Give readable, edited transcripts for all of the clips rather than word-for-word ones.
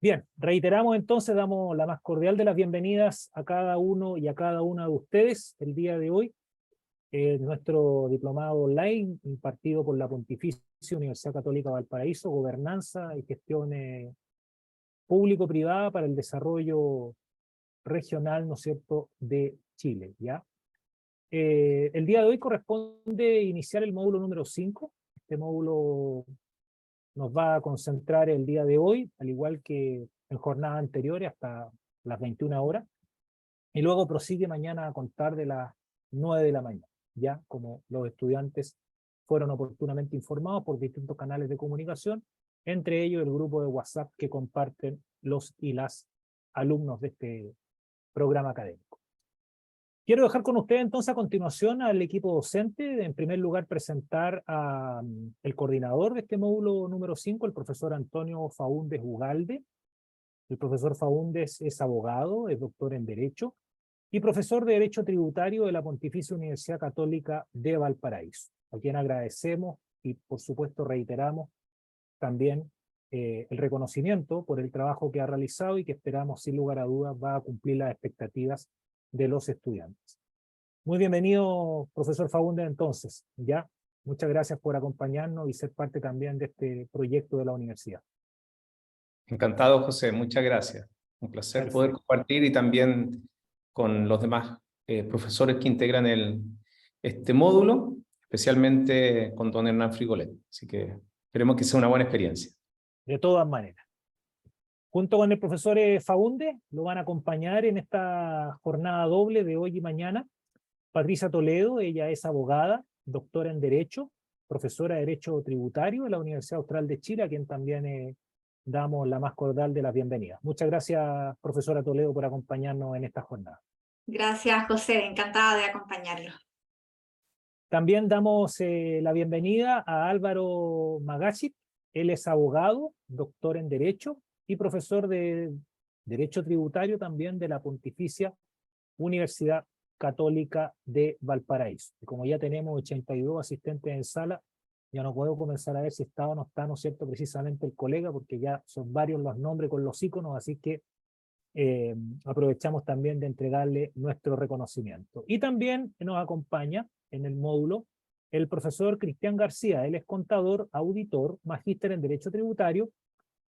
Bien, reiteramos entonces, damos la más cordial de las bienvenidas a cada uno y a cada una de ustedes el día de hoy. Nuestro diplomado online impartido por la Pontificia Universidad Católica Valparaíso, Gobernanza y Gestión Público-Privada para el Desarrollo Regional, ¿no es cierto?, de Chile, ¿ya? El día de hoy corresponde iniciar el módulo número 5. Este módulo nos va a concentrar el día de hoy, al igual que en jornadas anteriores, hasta las 21 horas, y luego prosigue mañana a contar de las 9 de la mañana, ya como los estudiantes fueron oportunamente informados por distintos canales de comunicación, entre ellos el grupo de WhatsApp que comparten los y las alumnos de este programa académico. Quiero dejar con ustedes entonces a continuación al equipo docente. En primer lugar, presentar al coordinador de este módulo número 5, el profesor Antonio Faúndez Ugalde. El profesor Faúndez es abogado, es doctor en Derecho y profesor de Derecho Tributario de la Pontificia Universidad Católica de Valparaíso, a quien agradecemos y por supuesto reiteramos también el reconocimiento por el trabajo que ha realizado y que esperamos sin lugar a dudas va a cumplir las expectativas de los estudiantes. Muy bienvenido, profesor Faúndez, entonces, ¿ya? Muchas gracias por acompañarnos y ser parte también de este proyecto de la universidad. Encantado, José, muchas gracias. Un placer poder compartir y también con los demás profesores que integran este módulo, especialmente con don Hernán Frigolet. Así que esperemos que sea una buena experiencia. De todas maneras. Junto con el profesor Faúndez, lo van a acompañar en esta jornada doble de hoy y mañana Patricia Toledo. Ella es abogada, doctora en Derecho, profesora de Derecho Tributario de la Universidad Austral de Chile, a quien también damos la más cordial de las bienvenidas. Muchas gracias, profesora Toledo, por acompañarnos en esta jornada. Gracias, José, encantada de acompañarlo. También damos la bienvenida a Álvaro Magachi. Él es abogado, doctor en Derecho y profesor de Derecho Tributario también de la Pontificia Universidad Católica de Valparaíso. Y como ya tenemos 82 asistentes en sala, ya no puedo comenzar a ver si está o no está, ¿no es cierto?, precisamente el colega, porque ya son varios los nombres con los iconos, así que aprovechamos también de entregarle nuestro reconocimiento. Y también nos acompaña en el módulo el profesor Cristian García. Él es contador, auditor, magíster en Derecho Tributario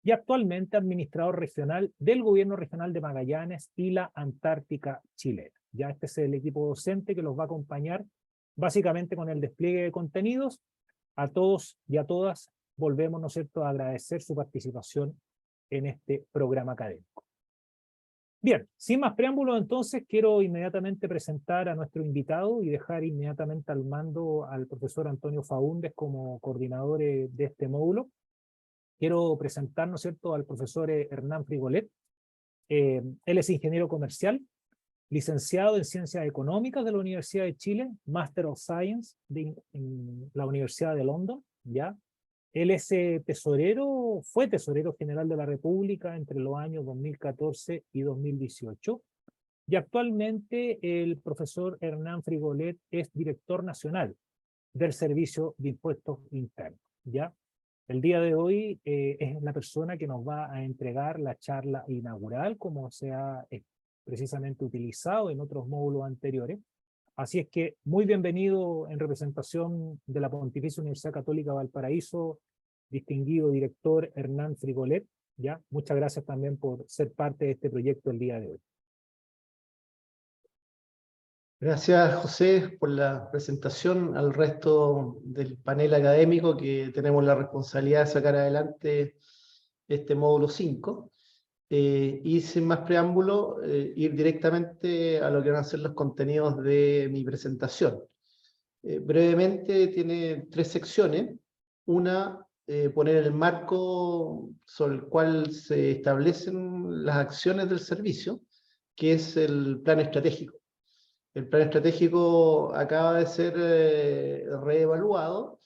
y actualmente administrador regional del Gobierno Regional de Magallanes y la Antártica Chilena. Ya este es el equipo docente que los va a acompañar básicamente con el despliegue de contenidos. A todos y a todas volvemos, ¿no es cierto?, a agradecer su participación en este programa académico. Bien, sin más preámbulos entonces quiero inmediatamente presentar a nuestro invitado y dejar inmediatamente al mando al profesor Antonio Faúndez como coordinador de este módulo. Quiero presentar, ¿no es cierto?, al profesor Hernán Frigolet. Él es ingeniero comercial, licenciado en Ciencias Económicas de la Universidad de Chile, Master of Science en la Universidad de London, ¿ya? Él es tesorero, fue tesorero general de la República entre los años 2014 y 2018, y actualmente el profesor Hernán Frigolet es director nacional del Servicio de Impuestos Internos, ¿ya? El día de hoy es la persona que nos va a entregar la charla inaugural, como se ha precisamente utilizado en otros módulos anteriores. Así es que muy bienvenido en representación de la Pontificia Universidad Católica Valparaíso, distinguido director Hernán Frigolet, ¿ya? Muchas gracias también por ser parte de este proyecto el día de hoy. Gracias, José, por la presentación, al resto del panel académico que tenemos la responsabilidad de sacar adelante este módulo 5. Y sin más preámbulo, ir directamente a lo que van a ser los contenidos de mi presentación. Brevemente tiene 3 secciones. Una, poner el marco sobre el cual se establecen las acciones del servicio, que es el plan estratégico. El plan estratégico acaba de ser reevaluado.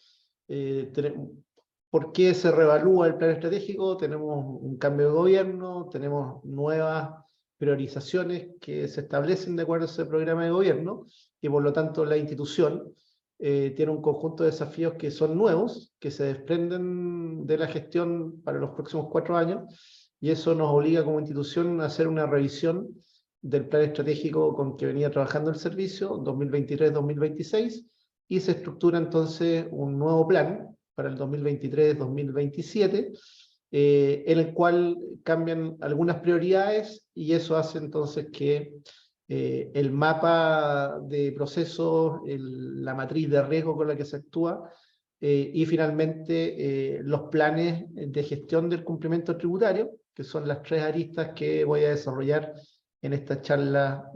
¿Por qué se reevalúa el plan estratégico? Tenemos un cambio de gobierno, tenemos nuevas priorizaciones que se establecen de acuerdo a ese programa de gobierno, y por lo tanto la institución tiene un conjunto de desafíos que son nuevos, que se desprenden de la gestión para los próximos 4 años, y eso nos obliga como institución a hacer una revisión del plan estratégico con que venía trabajando el servicio, 2023-2026, y se estructura entonces un nuevo plan para el 2023-2027, en el cual cambian algunas prioridades, y eso hace entonces que el mapa de procesos, la matriz de riesgo con la que se actúa, y finalmente los planes de gestión del cumplimiento tributario, que son las 3 aristas que voy a desarrollar en esta charla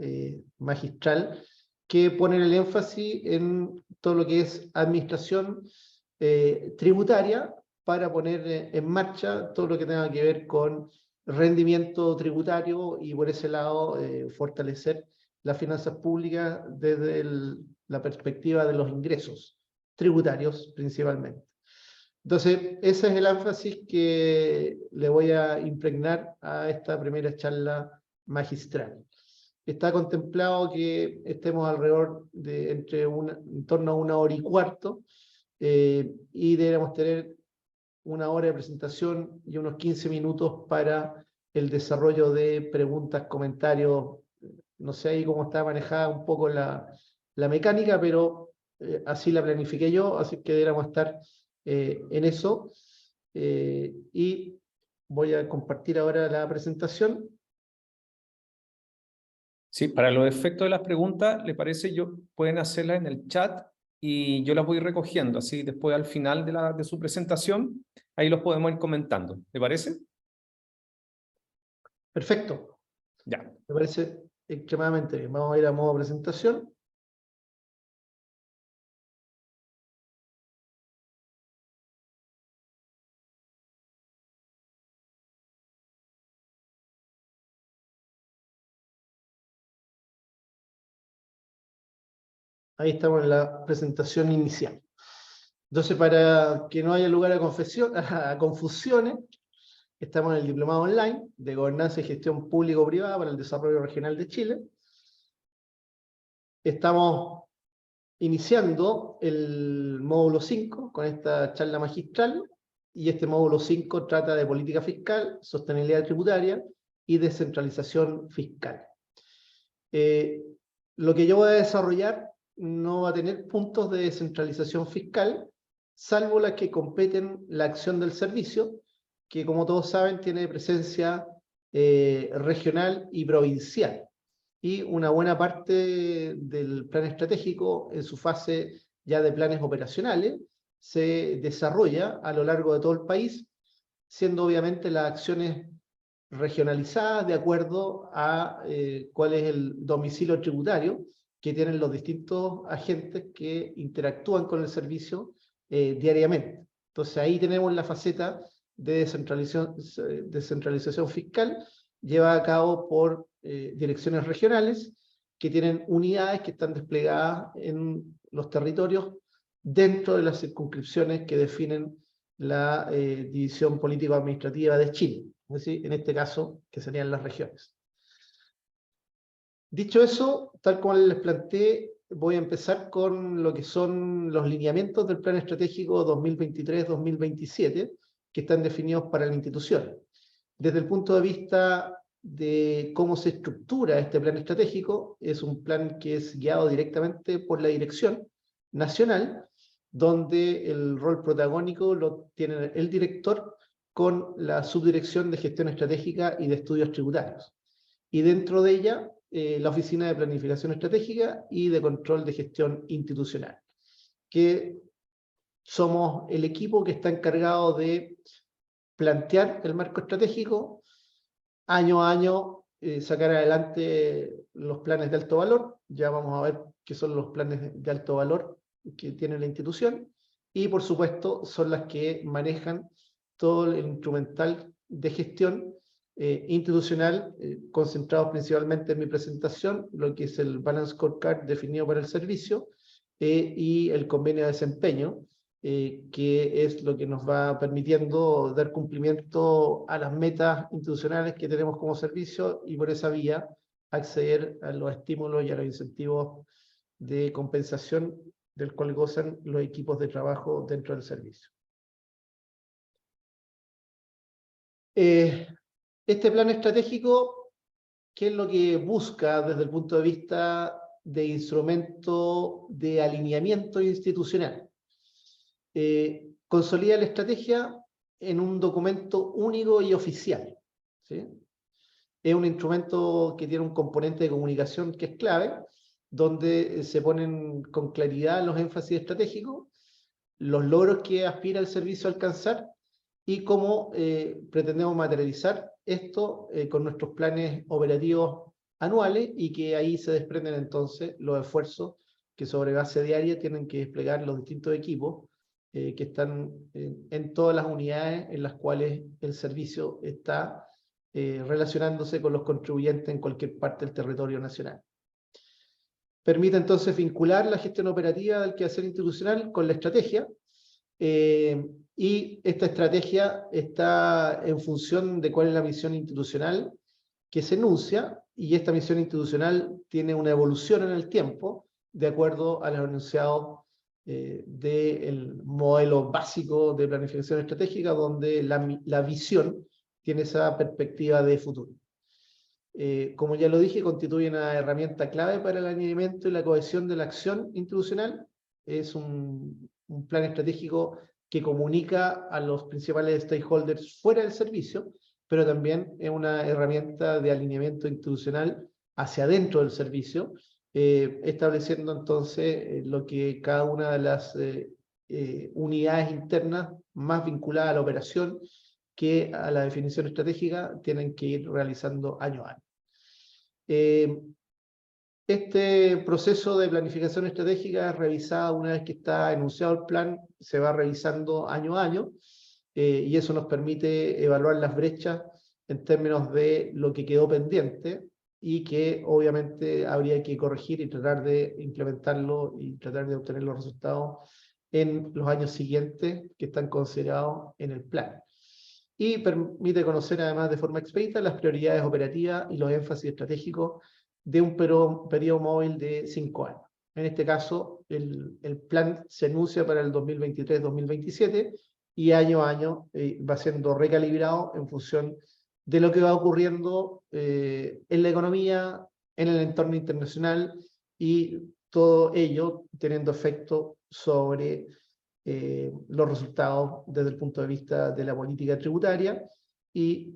magistral, que ponen el énfasis en todo lo que es administración tributaria, para poner en marcha todo lo que tenga que ver con rendimiento tributario, y por ese lado fortalecer las finanzas públicas desde la perspectiva de los ingresos tributarios principalmente. Entonces, ese es el énfasis que le voy a impregnar a esta primera charla magistral. Está contemplado que estemos alrededor de en torno a 1 hora y cuarto, y deberemos tener 1 hora de presentación y unos 15 minutos para el desarrollo de preguntas, comentarios. No sé ahí cómo está manejada un poco la mecánica, pero así la planifiqué yo, así que deberíamos estar en eso. Y voy a compartir ahora la presentación. Sí, para los efectos de las preguntas, ¿le parece? Pueden hacerlas en el chat y yo las voy recogiendo, así después al final de su presentación, ahí los podemos ir comentando. ¿Le parece? Perfecto. Ya. Me parece extremadamente bien. Vamos a ir a modo presentación. Ahí estamos en la presentación inicial. Entonces, para que no haya lugar a confusiones, estamos en el Diplomado Online de Gobernanza y Gestión Público-Privada para el Desarrollo Regional de Chile. Estamos iniciando el módulo 5 con esta charla magistral, y este módulo 5 trata de política fiscal, sostenibilidad tributaria y descentralización fiscal. Lo que yo voy a desarrollar no va a tener puntos de descentralización fiscal, salvo las que competen la acción del servicio, que como todos saben tiene presencia regional y provincial. Y una buena parte del plan estratégico, en su fase ya de planes operacionales, se desarrolla a lo largo de todo el país, siendo obviamente las acciones regionalizadas de acuerdo a cuál es el domicilio tributario que tienen los distintos agentes que interactúan con el servicio diariamente. Entonces ahí tenemos la faceta de descentralización fiscal, llevada a cabo por direcciones regionales que tienen unidades que están desplegadas en los territorios dentro de las circunscripciones que definen la división político-administrativa de Chile, es decir, en este caso, que serían las regiones. Dicho eso, tal como les planteé, voy a empezar con lo que son los lineamientos del Plan Estratégico 2023-2027, que están definidos para la institución. Desde el punto de vista de cómo se estructura este plan estratégico, es un plan que es guiado directamente por la dirección nacional, donde el rol protagónico lo tiene el director con la subdirección de gestión estratégica y de estudios tributarios. Y dentro de ella, la Oficina de Planificación Estratégica y de Control de Gestión Institucional, que somos el equipo que está encargado de plantear el marco estratégico, año a año sacar adelante los planes de alto valor. Ya vamos a ver qué son los planes de alto valor que tiene la institución, y por supuesto son las que manejan todo el instrumental de gestión institucional, concentrados principalmente en mi presentación, lo que es el Balance Scorecard definido para el servicio, y el convenio de desempeño, que es lo que nos va permitiendo dar cumplimiento a las metas institucionales que tenemos como servicio, y por esa vía acceder a los estímulos y a los incentivos de compensación del cual gozan los equipos de trabajo dentro del servicio. Este plan estratégico, ¿qué es lo que busca desde el punto de vista de instrumento de alineamiento institucional? Consolida la estrategia en un documento único y oficial, ¿sí? Es un instrumento que tiene un componente de comunicación que es clave, donde se ponen con claridad los énfasis estratégicos, los logros que aspira el servicio a alcanzar y cómo pretendemos materializar esto con nuestros planes operativos anuales, y que ahí se desprenden entonces los esfuerzos que sobre base diaria tienen que desplegar los distintos equipos que están en todas las unidades en las cuales el servicio está relacionándose con los contribuyentes en cualquier parte del territorio nacional. Permite entonces vincular la gestión operativa del quehacer institucional con la estrategia, y esta estrategia está en función de cuál es la misión institucional que se enuncia, y esta misión institucional tiene una evolución en el tiempo de acuerdo a los enunciados del modelo básico de planificación estratégica, donde la visión tiene esa perspectiva de futuro. Como ya lo dije, constituye una herramienta clave para el alineamiento y la cohesión de la acción institucional. Es un plan estratégico que comunica a los principales stakeholders fuera del servicio, pero también es una herramienta de alineamiento institucional hacia adentro del servicio, estableciendo entonces lo que cada una de las unidades internas más vinculadas a la operación que a la definición estratégica tienen que ir realizando año a año. Este proceso de planificación estratégica es revisado una vez que está enunciado el plan, se va revisando año a año, y eso nos permite evaluar las brechas en términos de lo que quedó pendiente y que obviamente habría que corregir y tratar de implementarlo y tratar de obtener los resultados en los años siguientes que están considerados en el plan. Y permite conocer además de forma expedita las prioridades operativas y los énfasis estratégicos de un periodo móvil de 5 años. En este caso, el plan se enuncia para el 2023-2027 y año a año va siendo recalibrado en función de lo que va ocurriendo en la economía, en el entorno internacional, y todo ello teniendo efecto sobre los resultados desde el punto de vista de la política tributaria y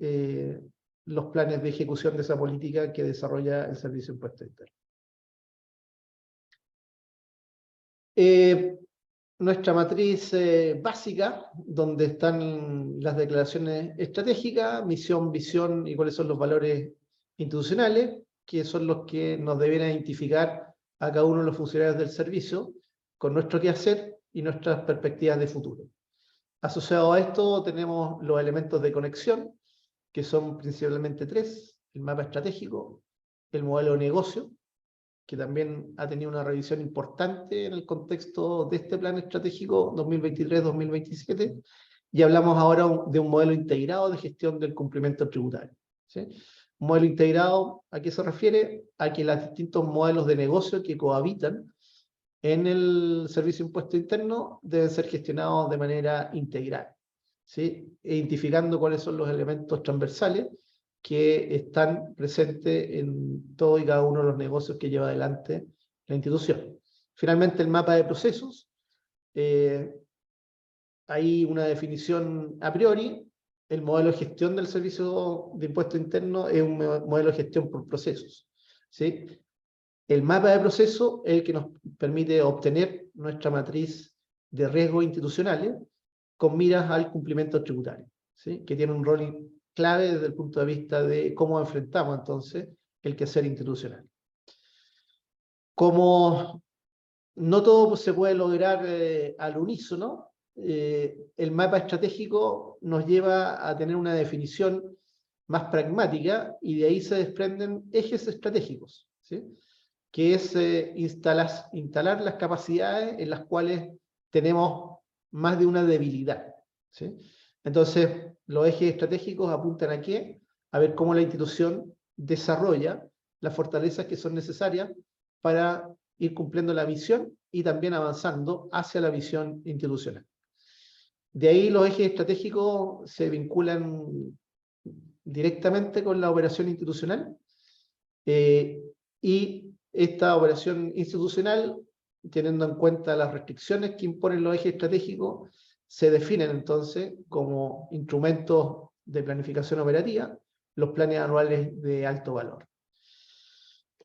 los planes de ejecución de esa política que desarrolla el Servicio de Impuestos Internos. Nuestra matriz básica, donde están las declaraciones estratégicas, misión, visión y cuáles son los valores institucionales, que son los que nos deben identificar a cada uno de los funcionarios del servicio con nuestro quehacer y nuestras perspectivas de futuro. Asociado a esto tenemos los elementos de conexión, que son principalmente 3, el mapa estratégico, el modelo de negocio, que también ha tenido una revisión importante en el contexto de este plan estratégico 2023-2027, y hablamos ahora de un modelo integrado de gestión del cumplimiento tributario, ¿sí? Un modelo integrado, ¿a qué se refiere? A que los distintos modelos de negocio que cohabitan en el Servicio de Impuestos Internos deben ser gestionados de manera integral, ¿sí? Identificando cuáles son los elementos transversales que están presentes en todo y cada uno de los negocios que lleva adelante la institución. Finalmente, el mapa de procesos. Hay una definición a priori. El modelo de gestión del Servicio de Impuestos Internos es un modelo de gestión por procesos, ¿sí? El mapa de proceso es el que nos permite obtener nuestra matriz de riesgos institucionales con miras al cumplimiento tributario, ¿sí? Que tiene un rol clave desde el punto de vista de cómo enfrentamos entonces el quehacer institucional. Como no todo se puede lograr al unísono, el mapa estratégico nos lleva a tener una definición más pragmática, y de ahí se desprenden ejes estratégicos, ¿sí? Que es instalar las capacidades en las cuales tenemos más de una debilidad, ¿sí? Entonces, los ejes estratégicos apuntan ¿a qué? A ver cómo la institución desarrolla las fortalezas que son necesarias para ir cumpliendo la misión y también avanzando hacia la visión institucional. De ahí los ejes estratégicos se vinculan directamente con la operación institucional, y esta operación institucional, teniendo en cuenta las restricciones que imponen los ejes estratégicos, se definen entonces como instrumentos de planificación operativa los planes anuales de alto valor.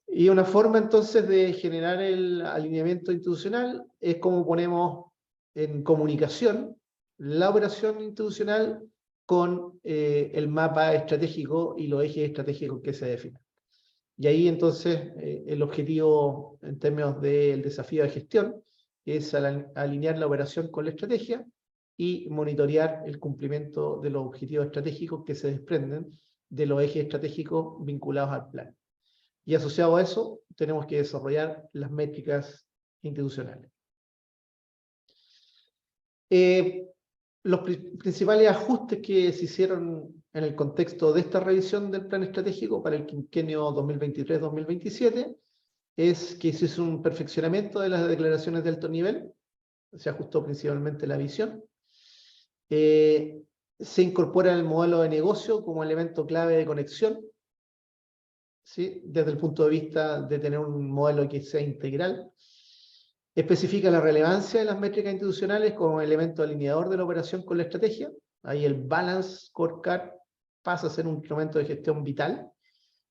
Y una forma entonces de generar el alineamiento institucional es como ponemos en comunicación la operación institucional con el mapa estratégico y los ejes estratégicos que se definen. Y ahí entonces el objetivo en términos del desafío de gestión es alinear la operación con la estrategia y monitorear el cumplimiento de los objetivos estratégicos que se desprenden de los ejes estratégicos vinculados al plan. Y asociado a eso, tenemos que desarrollar las métricas institucionales. Los principales ajustes que se hicieron en el contexto de esta revisión del plan estratégico para el quinquenio 2023-2027 es que se hizo un perfeccionamiento de las declaraciones de alto nivel, se ajustó principalmente la visión, se incorpora el modelo de negocio como elemento clave de conexión, ¿sí? Desde el punto de vista de tener un modelo que sea integral. Especifica la relevancia de las métricas institucionales como elemento alineador de la operación con la estrategia. Ahí el Balance Scorecard pasa a ser un instrumento de gestión vital.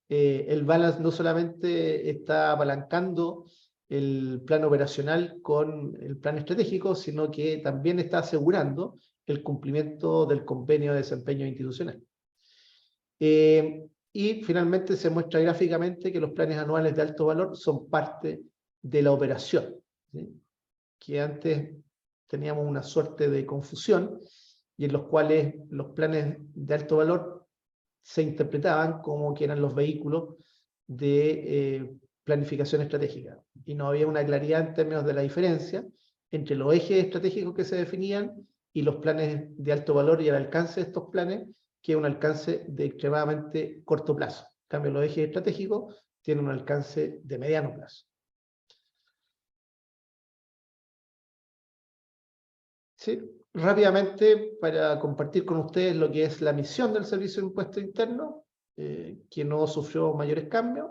El Balance no solamente está apalancando el plan operacional con el plan estratégico, sino que también está asegurando el cumplimiento del convenio de desempeño institucional. Y finalmente se muestra gráficamente que los planes anuales de alto valor son parte de la operación, ¿sí? Que antes teníamos una suerte de confusión y en los cuales los planes de alto valor se interpretaban como que eran los vehículos de planificación estratégica y no había una claridad en términos de la diferencia entre los ejes estratégicos que se definían y los planes de alto valor y el alcance de estos planes, que es un alcance de extremadamente corto plazo. En cambio, los ejes estratégicos tienen un alcance de mediano plazo. Sí, rápidamente para compartir con ustedes lo que es la misión del Servicio de Impuesto Interno, que no sufrió mayores cambios,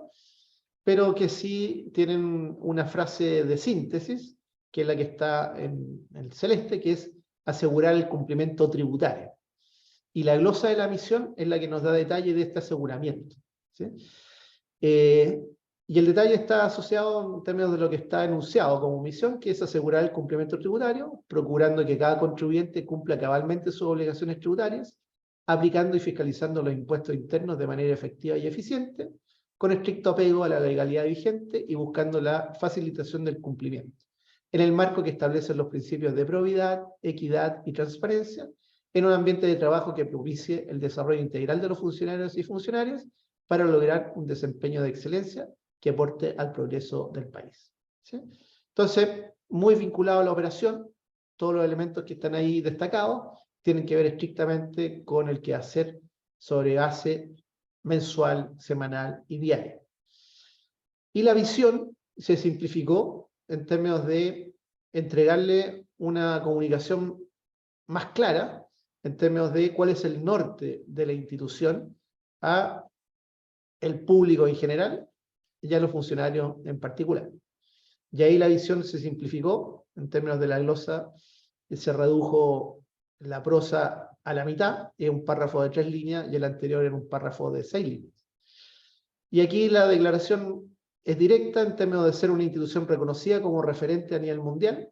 pero que sí tienen una frase de síntesis, que es la que está en el celeste, que es asegurar el cumplimiento tributario. Y la glosa de la misión es la que nos da detalle de este aseguramiento, ¿sí? Y el detalle está asociado en términos de lo que está enunciado como misión, que es asegurar el cumplimiento tributario, procurando que cada contribuyente cumpla cabalmente sus obligaciones tributarias, aplicando y fiscalizando los impuestos internos de manera efectiva y eficiente, con estricto apego a la legalidad vigente y buscando la facilitación del cumplimiento, en el marco que establecen los principios de probidad, equidad y transparencia, en un ambiente de trabajo que propicie el desarrollo integral de los funcionarios y funcionarias para lograr un desempeño de excelencia que aporte al progreso del país, ¿sí? Entonces, muy vinculado a la operación, todos los elementos que están ahí destacados tienen que ver estrictamente con el quehacer sobre base mensual, semanal y diaria. Y la visión se simplificó en términos de entregarle una comunicación más clara en términos de cuál es el norte de la institución a el público en general y a los funcionarios en particular. Y ahí la visión se simplificó en términos de la glosa, se redujo la prosa a la mitad, es un párrafo de 3 líneas y el anterior era un párrafo de 6 líneas. Y aquí la declaración es directa en términos de ser una institución reconocida como referente a nivel mundial,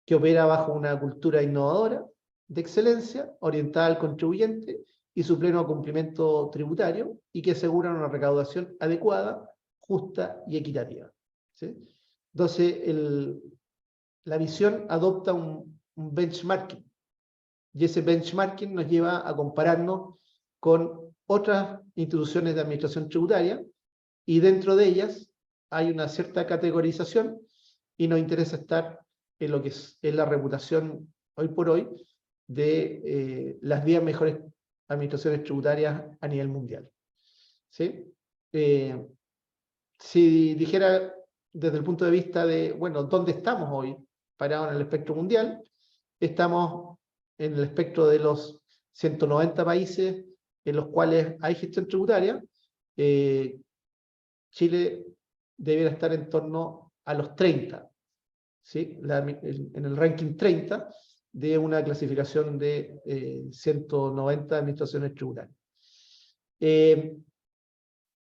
que opera bajo una cultura innovadora, de excelencia, orientada al contribuyente y su pleno cumplimiento tributario, y que asegura una recaudación adecuada, justa y equitativa, ¿sí? Entonces, la visión adopta un benchmarking, y ese benchmarking nos lleva a compararnos con otras instituciones de administración tributaria, y dentro de ellas hay una cierta categorización, y nos interesa estar en lo que es la reputación hoy por hoy de las 10 mejores administraciones tributarias a nivel mundial, ¿sí? Si dijera desde el punto de vista de, bueno, ¿dónde estamos hoy parados en el espectro mundial? Estamos en el espectro de los 190 países en los cuales hay gestión tributaria, Chile debiera estar en torno a los 30, ¿sí? En el ranking 30 de una clasificación de 190 administraciones tributarias.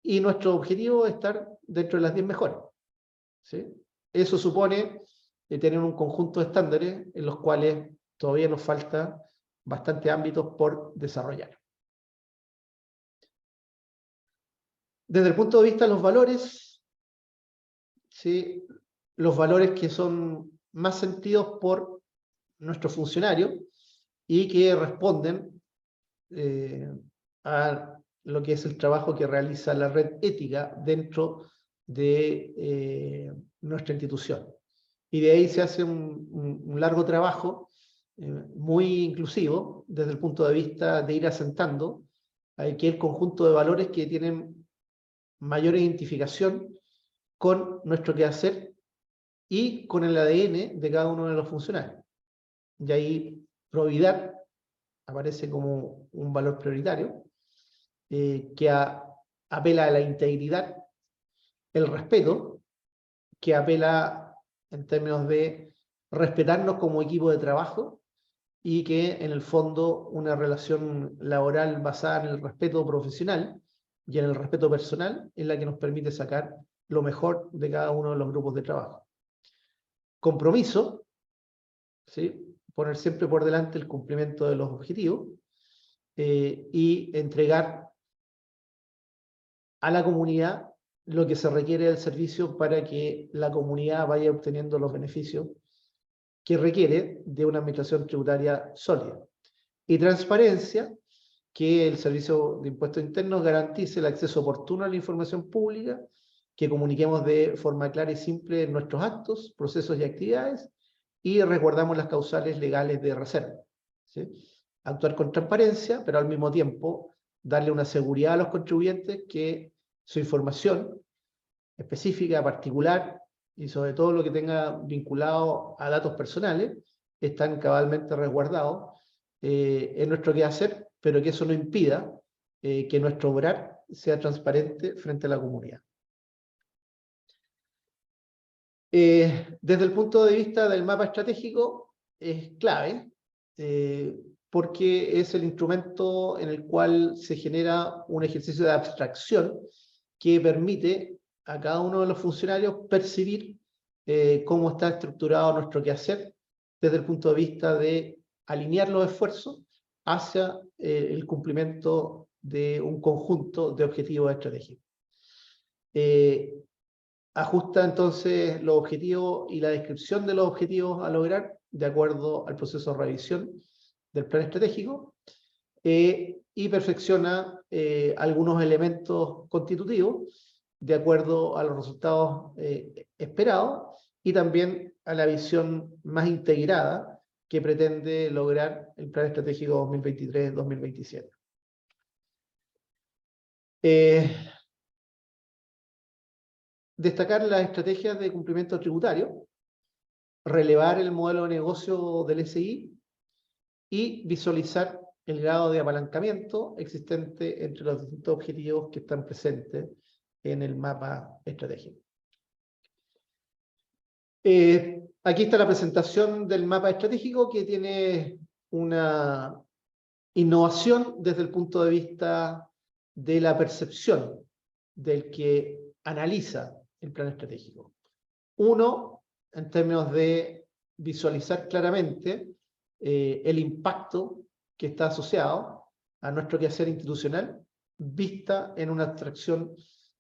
Y nuestro objetivo es estar dentro de las 10 mejores, ¿sí? Eso supone tener un conjunto de estándares en los cuales todavía nos falta bastantes ámbitos por desarrollar. Desde el punto de vista de los valores, ¿sí? Los valores que son más sentidos por nuestros funcionarios y que responden a lo que es el trabajo que realiza la red ética dentro de nuestra institución. Y de ahí se hace un largo trabajo muy inclusivo desde el punto de vista de ir asentando aquel conjunto de valores que tienen mayor identificación con nuestro quehacer y con el ADN de cada uno de los funcionarios. Y ahí probidad aparece como un valor prioritario que apela a la integridad, el respeto, que apela en términos de respetarnos como equipo de trabajo y que en el fondo una relación laboral basada en el respeto profesional y en el respeto personal es la que nos permite sacar lo mejor de cada uno de los grupos de trabajo. Compromiso, ¿sí? Poner siempre por delante el cumplimiento de los objetivos y entregar a la comunidad lo que se requiere del servicio para que la comunidad vaya obteniendo los beneficios que requiere de una administración tributaria sólida. Y transparencia, que el Servicio de Impuestos Internos garantice el acceso oportuno a la información pública, que comuniquemos de forma clara y simple nuestros actos, procesos y actividades, y resguardamos las causales legales de reserva, ¿sí? Actuar con transparencia, pero al mismo tiempo darle una seguridad a los contribuyentes que su información específica, particular, y sobre todo lo que tenga vinculado a datos personales, están cabalmente resguardados en nuestro quehacer, pero que eso no impida que nuestro obrar sea transparente frente a la comunidad. Desde el punto de vista del mapa estratégico, es clave, porque es el instrumento en el cual se genera un ejercicio de abstracción que permite a cada uno de los funcionarios percibir cómo está estructurado nuestro quehacer desde el punto de vista de alinear los esfuerzos hacia el cumplimiento de un conjunto de objetivos estratégicos. Ajusta entonces los objetivos y la descripción de los objetivos a lograr de acuerdo al proceso de revisión del plan estratégico y perfecciona algunos elementos constitutivos de acuerdo a los resultados esperados y también a la visión más integrada que pretende lograr el plan estratégico 2023-2027. Destacar las estrategias de cumplimiento tributario, relevar el modelo de negocio del SI y visualizar el grado de apalancamiento existente entre los distintos objetivos que están presentes en el mapa estratégico. Aquí está la presentación del mapa estratégico que tiene una innovación desde el punto de vista de la percepción del que analiza el plan estratégico. Uno, en términos de visualizar claramente el impacto que está asociado a nuestro quehacer institucional, vista en una abstracción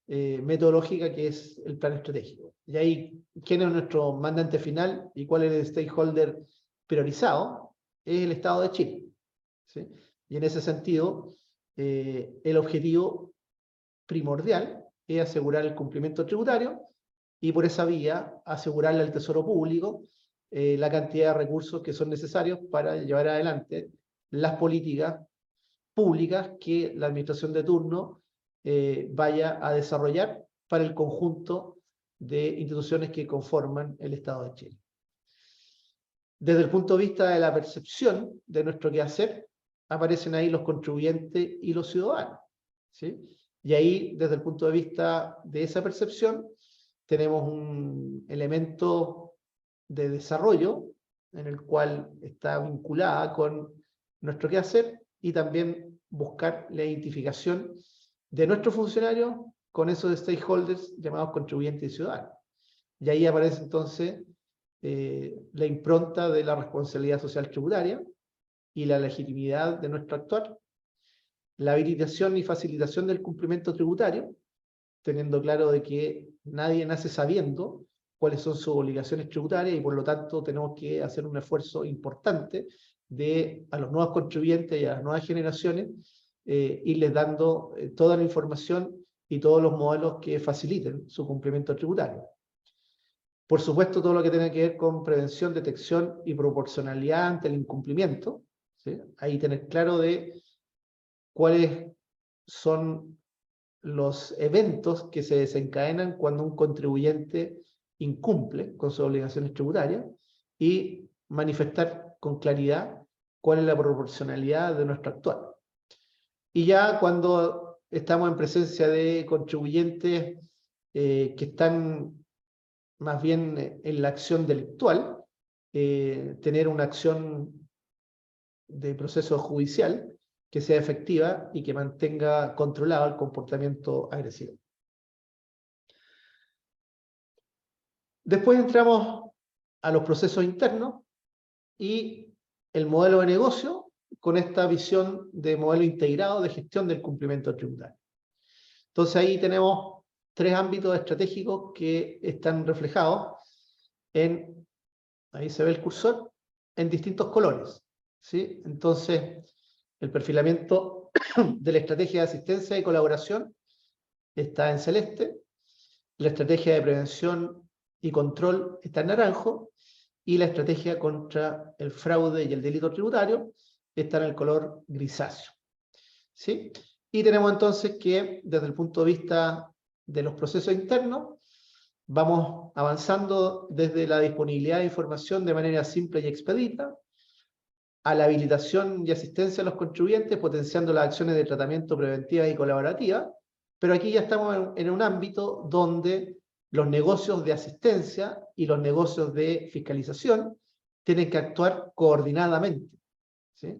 metodológica que es el plan estratégico. Y ahí, ¿quién es nuestro mandante final y cuál es el stakeholder priorizado? Es el Estado de Chile, ¿sí? Y en ese sentido, el objetivo primordial es asegurar el cumplimiento tributario y por esa vía asegurarle al Tesoro Público la cantidad de recursos que son necesarios para llevar adelante las políticas públicas que la administración de turno vaya a desarrollar para el conjunto de instituciones que conforman el Estado de Chile. Desde el punto de vista de la percepción de nuestro quehacer, aparecen ahí los contribuyentes y los ciudadanos, ¿sí? Y ahí, desde el punto de vista de esa percepción, tenemos un elemento de desarrollo en el cual está vinculada con nuestro quehacer y también buscar la identificación de nuestros funcionarios con esos stakeholders llamados contribuyentes y ciudadanos. Y ahí aparece entonces la impronta de la responsabilidad social tributaria y la legitimidad de nuestro actuar, la habilitación y facilitación del cumplimiento tributario, teniendo claro de que nadie nace sabiendo cuáles son sus obligaciones tributarias y por lo tanto tenemos que hacer un esfuerzo importante a los nuevos contribuyentes y a las nuevas generaciones irles dando toda la información y todos los modelos que faciliten su cumplimiento tributario. Por supuesto, todo lo que tiene que ver con prevención, detección y proporcionalidad ante el incumplimiento, ¿sí? Ahí tener claro de cuáles son los eventos que se desencadenan cuando un contribuyente incumple con sus obligaciones tributarias y manifestar con claridad cuál es la proporcionalidad de nuestro actuar. Y ya cuando estamos en presencia de contribuyentes que están más bien en la acción delictual, tener una acción de proceso judicial que sea efectiva y que mantenga controlado el comportamiento agresivo. Después entramos a los procesos internos y el modelo de negocio con esta visión de modelo integrado de gestión del cumplimiento tributario. Entonces ahí tenemos 3 ámbitos estratégicos que están reflejados ahí se ve el cursor, en distintos colores, ¿sí? Entonces, el perfilamiento de la estrategia de asistencia y colaboración está en celeste, la estrategia de prevención y control está en naranjo, y la estrategia contra el fraude y el delito tributario está en el color grisáceo, ¿sí? Y tenemos entonces que, desde el punto de vista de los procesos internos, vamos avanzando desde la disponibilidad de información de manera simple y expedita, a la habilitación y asistencia a los contribuyentes, potenciando las acciones de tratamiento preventiva y colaborativa, pero aquí ya estamos en un ámbito donde los negocios de asistencia y los negocios de fiscalización tienen que actuar coordinadamente, ¿sí?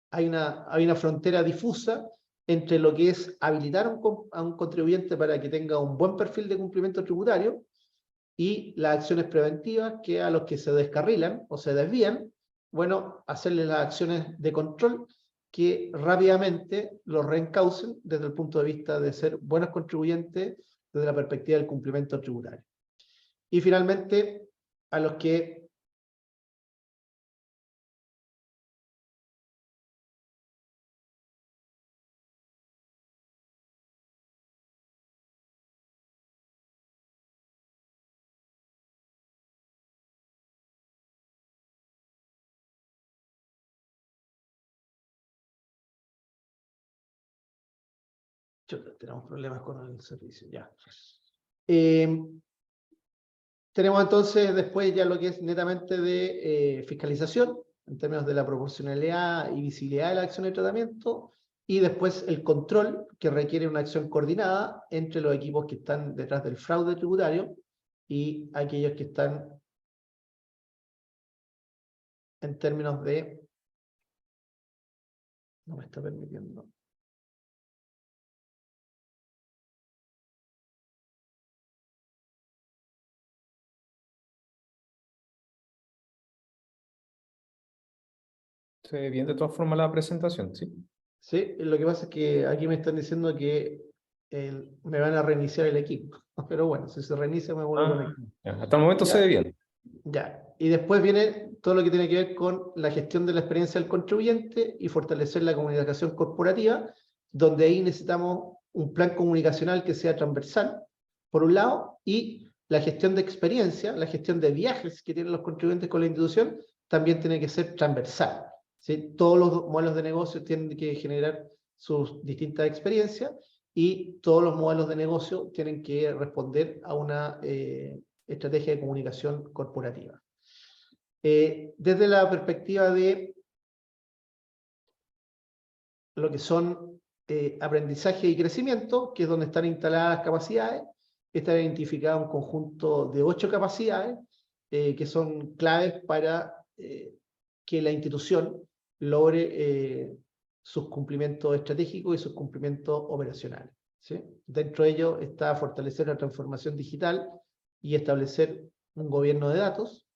Hay una frontera difusa entre lo que es habilitar a un contribuyente para que tenga un buen perfil de cumplimiento tributario y las acciones preventivas, que a los que se descarrilan o se desvían, bueno, hacerles las acciones de control que rápidamente los reencaucen desde el punto de vista de ser buenos contribuyentes desde la perspectiva del cumplimiento tributario. Y finalmente, a los que tenemos problemas con el servicio, ya. Tenemos entonces después ya lo que es netamente de fiscalización, en términos de la proporcionalidad y visibilidad de la acción de tratamiento, y después el control, que requiere una acción coordinada entre los equipos que están detrás del fraude tributario y aquellos que están en términos de... No me está permitiendo. Se ve bien de todas formas la presentación, ¿sí? Sí, lo que pasa es que aquí me están diciendo que me van a reiniciar el equipo. Pero bueno, si se reinicia me vuelvo a conectar. Hasta el momento se ve bien. Ya, y después viene todo lo que tiene que ver con la gestión de la experiencia del contribuyente y fortalecer la comunicación corporativa, donde ahí necesitamos un plan comunicacional que sea transversal, por un lado, y la gestión de experiencia, la gestión de viajes que tienen los contribuyentes con la institución, también tiene que ser transversal, ¿sí? Todos los modelos de negocio tienen que generar sus distintas experiencias y todos los modelos de negocio tienen que responder a una estrategia de comunicación corporativa. Desde la perspectiva de lo que son aprendizaje y crecimiento, que es donde están instaladas capacidades. Está identificado un conjunto de 8 capacidades que son claves para que la institución logre sus cumplimientos estratégicos y sus cumplimientos operacionales, ¿sí? Dentro de ello está fortalecer la transformación digital y establecer un gobierno de datos,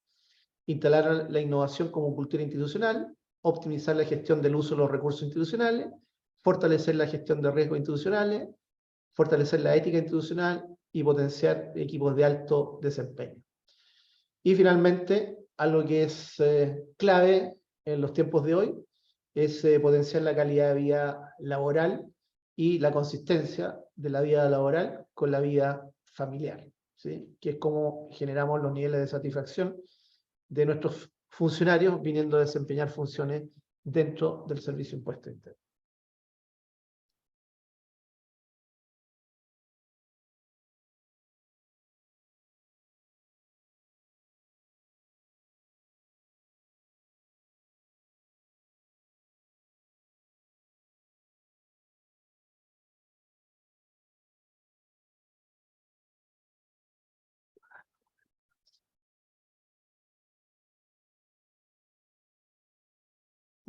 instalar la innovación como cultura institucional, optimizar la gestión del uso de los recursos institucionales, fortalecer la gestión de riesgos institucionales, fortalecer la ética institucional y potenciar equipos de alto desempeño. Y finalmente, algo que es clave en los tiempos de hoy, es potenciar la calidad de vida laboral y la consistencia de la vida laboral con la vida familiar, ¿sí? Que es como generamos los niveles de satisfacción de nuestros funcionarios viniendo a desempeñar funciones dentro del Servicio de Impuesto Interno.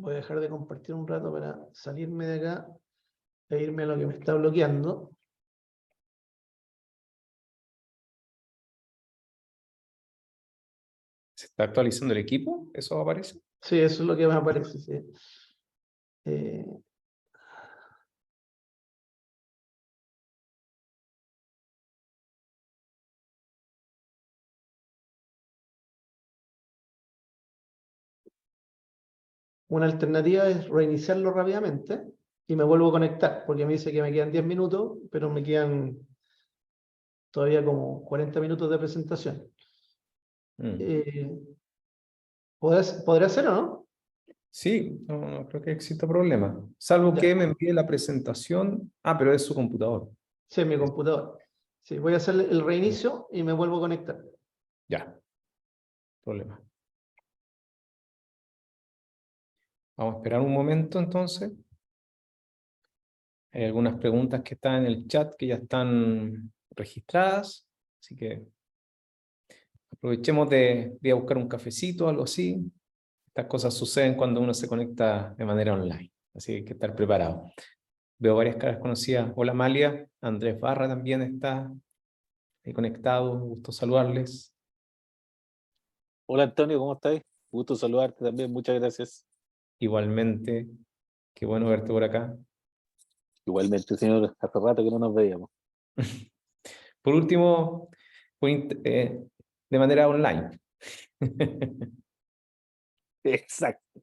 Voy a dejar de compartir un rato para salirme de acá e irme a lo que me está bloqueando. ¿Se está actualizando el equipo? ¿Eso aparece? Sí, eso es lo que me aparece. Sí. Una alternativa es reiniciarlo rápidamente y me vuelvo a conectar, porque me dice que me quedan 10 minutos, pero me quedan todavía como 40 minutos de presentación. ¿Podrá ser o no? Sí, no creo que exista problema. Salvo Ya. que me envíe la presentación. Ah, pero es su computador. Sí, en mi computador. Sí, voy a hacer el reinicio y me vuelvo a conectar. Ya. Problema. Vamos a esperar un momento entonces. Hay algunas preguntas que están en el chat que ya están registradas. Así que aprovechemos de ir a buscar un cafecito o algo así. Estas cosas suceden cuando uno se conecta de manera online. Así que hay que estar preparado. Veo varias caras conocidas. Hola Amalia. Andrés Barra también está ahí conectado. Un gusto saludarles. Hola Antonio, ¿cómo estás? Gusto saludarte también, muchas gracias. Igualmente, qué bueno verte por acá. Igualmente, señor, hace rato que no nos veíamos. Por último, de manera online. Exacto.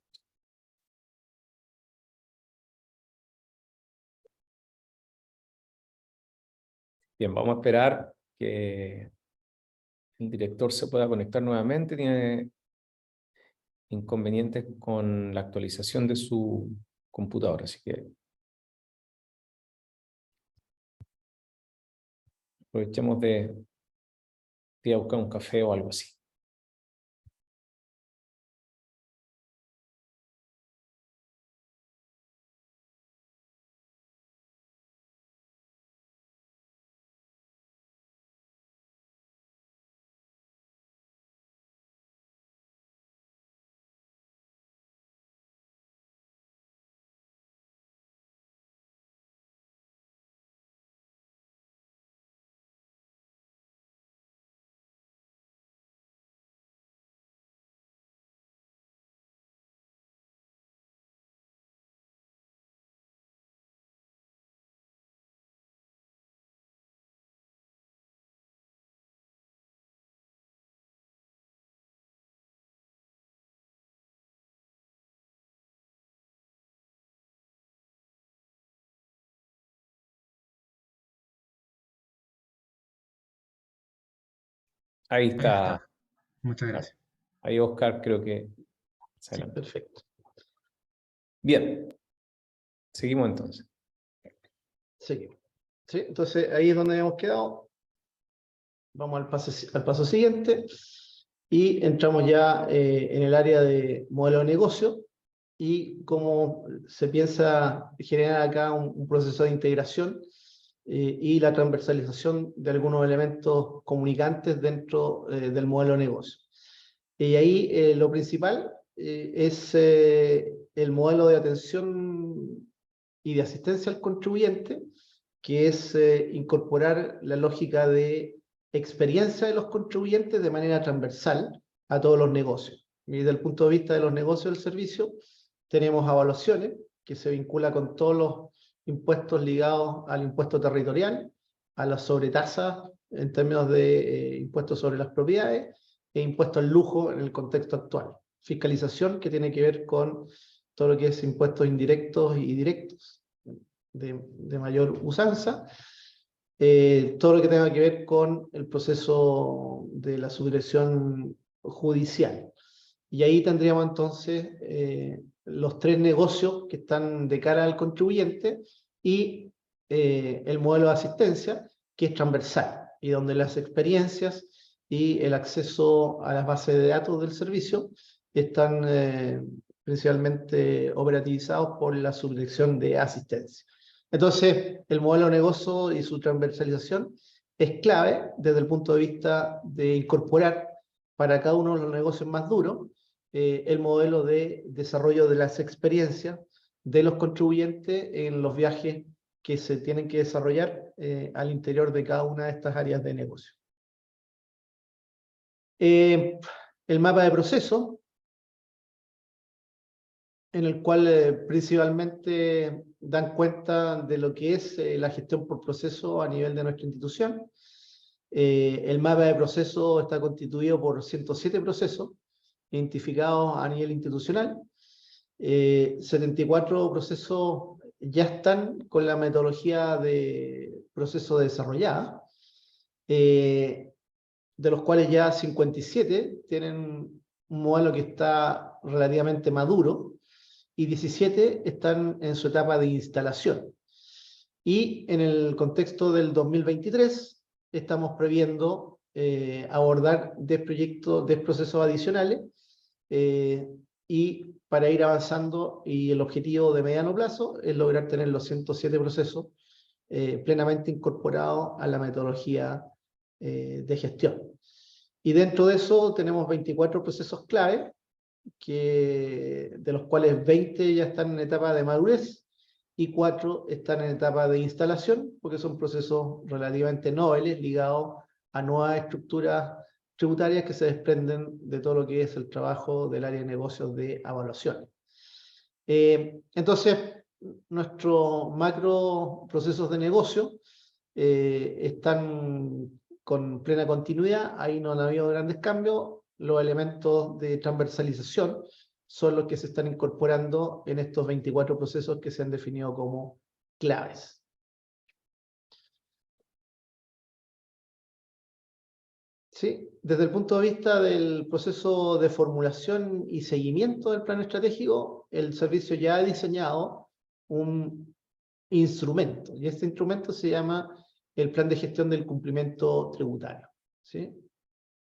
Bien, vamos a esperar que el director se pueda conectar nuevamente. Tiene inconvenientes con la actualización de su computadora, así que aprovechemos de ir a buscar un café o algo así. Ahí está. Muchas gracias. Ahí Oscar creo que se Sí, adelantó. perfecto. Bien. Seguimos entonces. Seguimos. ¿Sí? Entonces, ahí es donde hemos quedado. Vamos al paso siguiente y entramos ya en el área de modelo de negocio. y cómo se piensa generar acá un proceso de integración y la transversalización de algunos elementos comunicantes dentro del modelo de negocio. Y ahí lo principal es el modelo de atención y de asistencia al contribuyente, que es incorporar la lógica de experiencia de los contribuyentes de manera transversal a todos los negocios. Y desde el punto de vista de los negocios del servicio, tenemos evaluaciones que se vincula con todos los impuestos ligados al impuesto territorial, a las sobretasas en términos de impuestos sobre las propiedades e impuestos al lujo en el contexto actual. Fiscalización que tiene que ver con todo lo que es impuestos indirectos y directos de mayor usanza, todo lo que tenga que ver con el proceso de la subdirección judicial. Y ahí tendríamos entonces los tres negocios que están de cara al contribuyente y el modelo de asistencia, que es transversal, y donde las experiencias y el acceso a las bases de datos del servicio están principalmente operativizados por la subdirección de asistencia. Entonces, el modelo de negocio y su transversalización es clave desde el punto de vista de incorporar para cada uno de los negocios más duros el modelo de desarrollo de las experiencias de los contribuyentes en los viajes que se tienen que desarrollar al interior de cada una de estas áreas de negocio. El mapa de proceso, en el cual principalmente dan cuenta de lo que es la gestión por proceso a nivel de nuestra institución. El mapa de proceso está constituido por 107 procesos identificados a nivel institucional. 74 procesos ya están con la metodología de proceso desarrollada, de los cuales ya 57 tienen un modelo que está relativamente maduro, y 17 están en su etapa de instalación. Y en el contexto del 2023 estamos previendo abordar 10 proyectos, 10 procesos adicionales, y para ir avanzando, y el objetivo de mediano plazo es lograr tener los 107 procesos plenamente incorporados a la metodología de gestión. Y dentro de eso tenemos 24 procesos clave, de los cuales 20 ya están en etapa de madurez y 4 están en etapa de instalación, porque son procesos relativamente noveles ligados a nuevas estructuras tributarias que se desprenden de todo lo que es el trabajo del área de negocios de evaluación. Entonces, nuestros macro procesos de negocio están con plena continuidad, ahí no han habido grandes cambios. Los elementos de transversalización son los que se están incorporando en estos 24 procesos que se han definido como claves. ¿Sí? Desde el punto de vista del proceso de formulación y seguimiento del plan estratégico, el servicio ya ha diseñado un instrumento, y este instrumento se llama el Plan de Gestión del Cumplimiento Tributario. ¿Sí?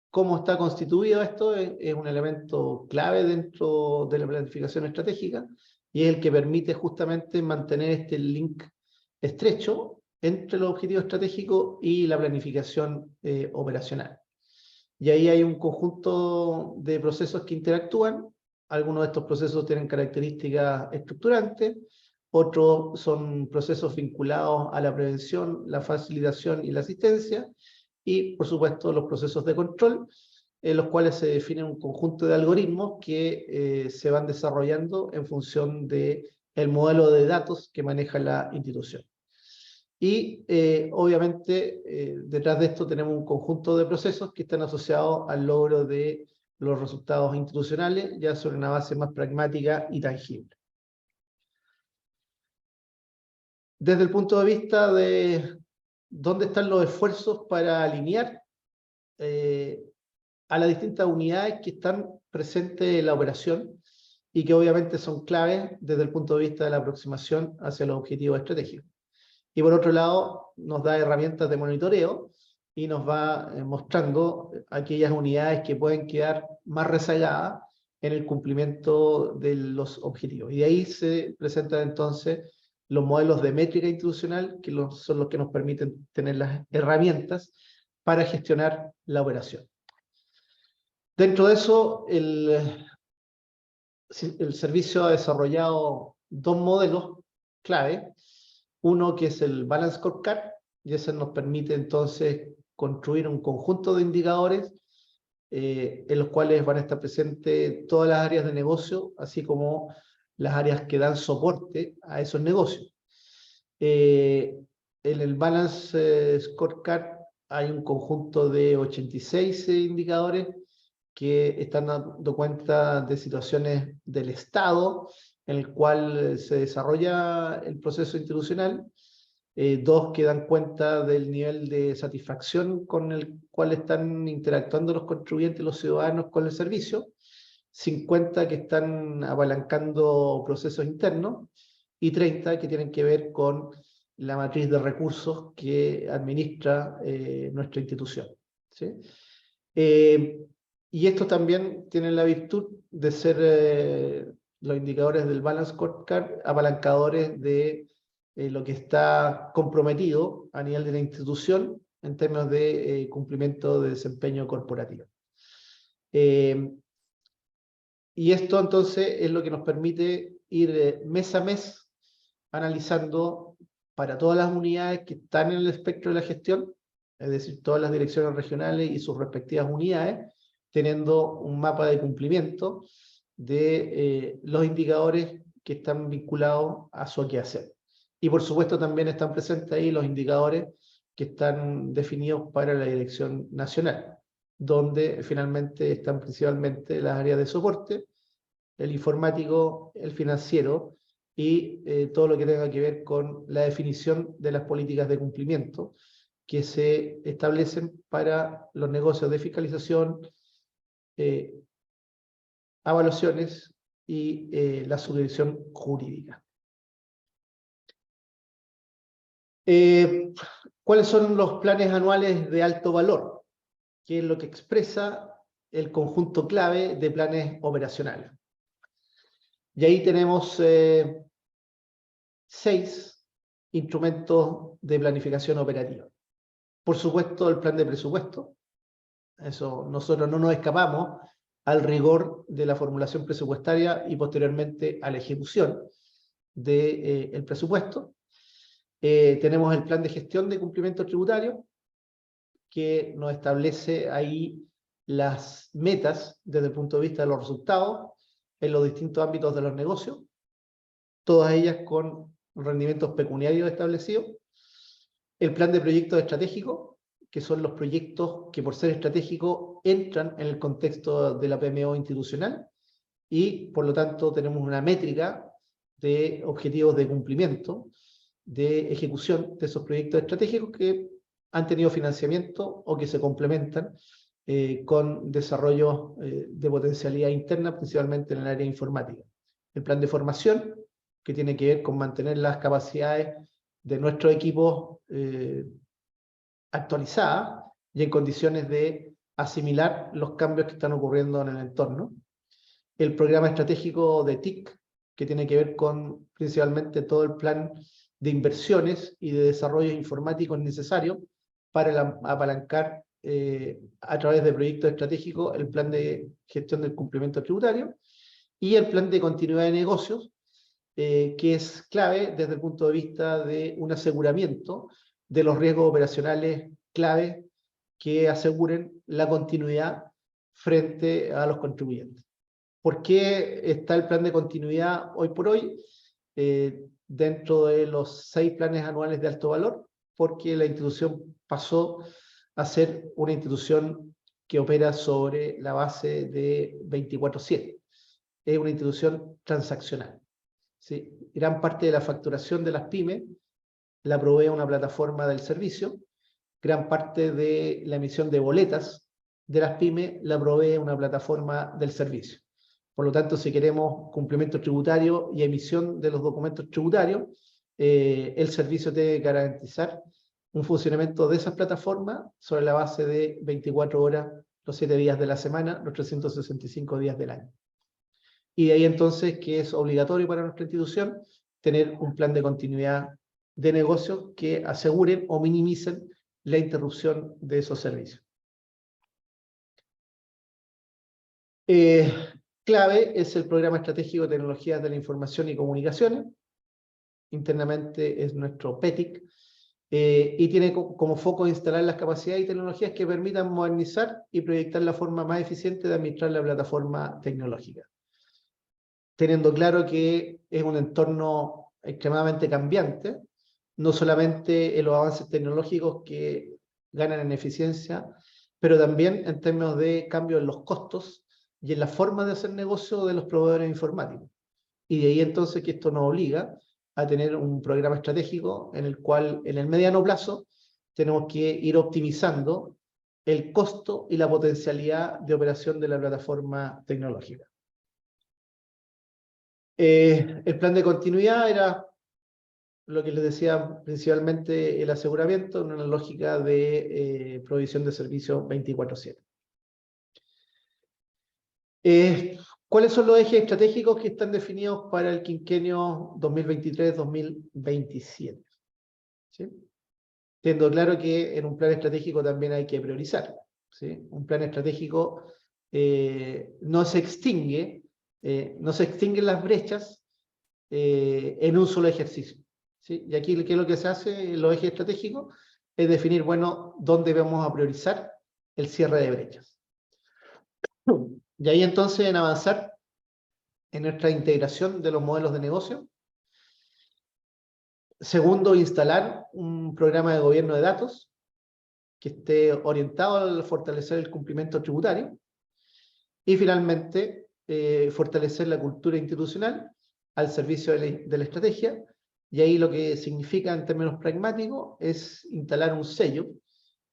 ¿Cómo está constituido esto? Es un elemento clave dentro de la planificación estratégica, y es el que permite justamente mantener este link estrecho entre los objetivos estratégicos y la planificación operacional. Y ahí hay un conjunto de procesos que interactúan. Algunos de estos procesos tienen características estructurantes, otros son procesos vinculados a la prevención, la facilitación y la asistencia, y por supuesto los procesos de control, en los cuales se define un conjunto de algoritmos que se van desarrollando en función del modelo de datos que maneja la institución. Y obviamente detrás de esto tenemos un conjunto de procesos que están asociados al logro de los resultados institucionales, ya sobre una base más pragmática y tangible. Desde el punto de vista de dónde están los esfuerzos para alinear a las distintas unidades que están presentes en la operación y que obviamente son claves desde el punto de vista de la aproximación hacia los objetivos estratégicos. Y por otro lado, nos da herramientas de monitoreo y nos va mostrando aquellas unidades que pueden quedar más rezagadas en el cumplimiento de los objetivos. Y de ahí se presentan entonces los modelos de métrica institucional, que son los que nos permiten tener las herramientas para gestionar la operación. Dentro de eso, el servicio ha desarrollado dos modelos clave. Uno que es el Balance Scorecard, y ese nos permite entonces construir un conjunto de indicadores en los cuales van a estar presentes todas las áreas de negocio, así como las áreas que dan soporte a esos negocios. En el Balance Scorecard hay un conjunto de 86 indicadores que están dando cuenta de situaciones del Estado en el cual se desarrolla el proceso institucional, dos que dan cuenta del nivel de satisfacción con el cual están interactuando los contribuyentes y los ciudadanos con el servicio, 50 que están apalancando procesos internos y 30 que tienen que ver con la matriz de recursos que administra nuestra institución, ¿sí? Y estos también tienen la virtud de ser los indicadores del Balance Scorecard apalancadores de lo que está comprometido a nivel de la institución en términos de cumplimiento de desempeño corporativo. Y esto entonces es lo que nos permite ir mes a mes analizando para todas las unidades que están en el espectro de la gestión, es decir, todas las direcciones regionales y sus respectivas unidades, teniendo un mapa de cumplimiento de los indicadores que están vinculados a su quehacer. Y por supuesto también están presentes ahí los indicadores que están definidos para la dirección nacional, donde finalmente están principalmente las áreas de soporte, el informático, el financiero y todo lo que tenga que ver con la definición de las políticas de cumplimiento que se establecen para los negocios de fiscalización, evaluaciones y la subdivisión jurídica. ¿Cuáles son los planes anuales de alto valor? Que es lo que expresa el conjunto clave de planes operacionales. Y ahí tenemos 6 instrumentos de planificación operativa. Por supuesto, el plan de presupuesto. Eso, nosotros no nos escapamos al rigor de la formulación presupuestaria y posteriormente a la ejecución del presupuesto. Tenemos el plan de gestión de cumplimiento tributario, que nos establece ahí las metas desde el punto de vista de los resultados en los distintos ámbitos de los negocios, todas ellas con rendimientos pecuniarios establecidos. El plan de proyectos estratégicos, que son los proyectos que por ser estratégicos entran en el contexto de la PMO institucional y por lo tanto tenemos una métrica de objetivos de cumplimiento, de ejecución de esos proyectos estratégicos que han tenido financiamiento o que se complementan con desarrollos de potencialidad interna, principalmente en el área informática. El plan de formación, que tiene que ver con mantener las capacidades de nuestros equipos actualizadas y en condiciones de asimilar los cambios que están ocurriendo en el entorno. El programa estratégico de TIC, que tiene que ver con principalmente todo el plan de inversiones y de desarrollo informático necesarios para apalancar a través de proyectos estratégicos el plan de gestión del cumplimiento tributario y el plan de continuidad de negocios, que es clave desde el punto de vista de un aseguramiento de los riesgos operacionales clave que aseguren la continuidad frente a los contribuyentes. ¿Por qué está el plan de continuidad hoy por hoy dentro de los 6 planes anuales de alto valor? Porque la institución pasó a ser una institución que opera sobre la base de 24/7. Es una institución transaccional, ¿sí? Gran parte de la facturación de las pymes la provee una plataforma del servicio, gran parte de la emisión de boletas de las pymes la provee una plataforma del servicio. Por lo tanto, si queremos cumplimiento tributario y emisión de los documentos tributarios, el servicio debe garantizar un funcionamiento de esas plataformas sobre la base de 24 horas, los 7 días de la semana, los 365 días del año. y de ahí entonces que es obligatorio para nuestra institución tener un plan de continuidad de negocio que aseguren o minimicen la interrupción de esos servicios. Clave es el Programa Estratégico de Tecnologías de la Información y Comunicaciones. Internamente es nuestro PETIC, y tiene como foco instalar las capacidades y tecnologías que permitan modernizar y proyectar la forma más eficiente de administrar la plataforma tecnológica. Teniendo claro que es un entorno extremadamente cambiante, no solamente en los avances tecnológicos que ganan en eficiencia, pero también en términos de cambio en los costos y en la forma de hacer negocio de los proveedores informáticos. Y de ahí entonces que esto nos obliga a tener un programa estratégico en el cual en el mediano plazo tenemos que ir optimizando el costo y la potencialidad de operación de la plataforma tecnológica. El plan de continuidad era lo que les decía, principalmente el aseguramiento en una lógica de provisión de servicios 24/7. ¿Cuáles son los ejes estratégicos que están definidos para el quinquenio 2023-2027? ¿Sí? Teniendo claro que en un plan estratégico también hay que priorizar. ¿Sí? Un plan estratégico no se extinguen las brechas en un solo ejercicio. ¿Sí? Y aquí, ¿qué es lo que se hace en los ejes estratégicos? Es definir, bueno, dónde vamos a priorizar el cierre de brechas. Y ahí entonces en avanzar en nuestra integración de los modelos de negocio. Segundo, instalar un programa de gobierno de datos que esté orientado a fortalecer el cumplimiento tributario. Y finalmente, fortalecer la cultura institucional al servicio de la estrategia. Y ahí lo que significa en términos pragmáticos es instalar un sello,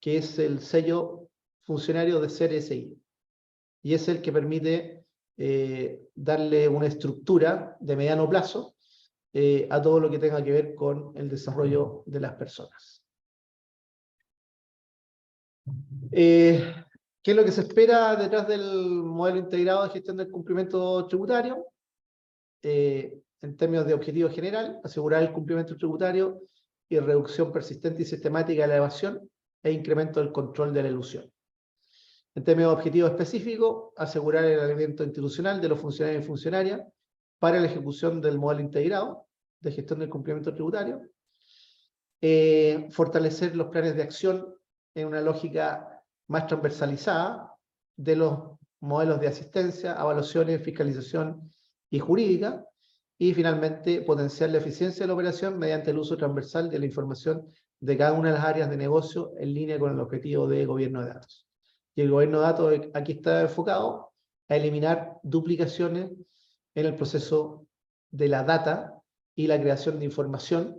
que es el sello funcionario de CRSI. Y es el que permite darle una estructura de mediano plazo a todo lo que tenga que ver con el desarrollo de las personas. ¿Qué es lo que se espera detrás del modelo integrado de gestión del cumplimiento tributario? En términos de objetivo general, asegurar el cumplimiento tributario y reducción persistente y sistemática de la evasión e incremento del control de la elusión. En términos de objetivo específico, asegurar el alineamiento institucional de los funcionarios y funcionarias para la ejecución del modelo integrado de gestión del cumplimiento tributario. Fortalecer los planes de acción en una lógica más transversalizada de los modelos de asistencia, evaluaciones, fiscalización y jurídica. Y finalmente, potenciar la eficiencia de la operación mediante el uso transversal de la información de cada una de las áreas de negocio en línea con el objetivo de gobierno de datos. Y el gobierno de datos aquí está enfocado a eliminar duplicaciones en el proceso de la data y la creación de información,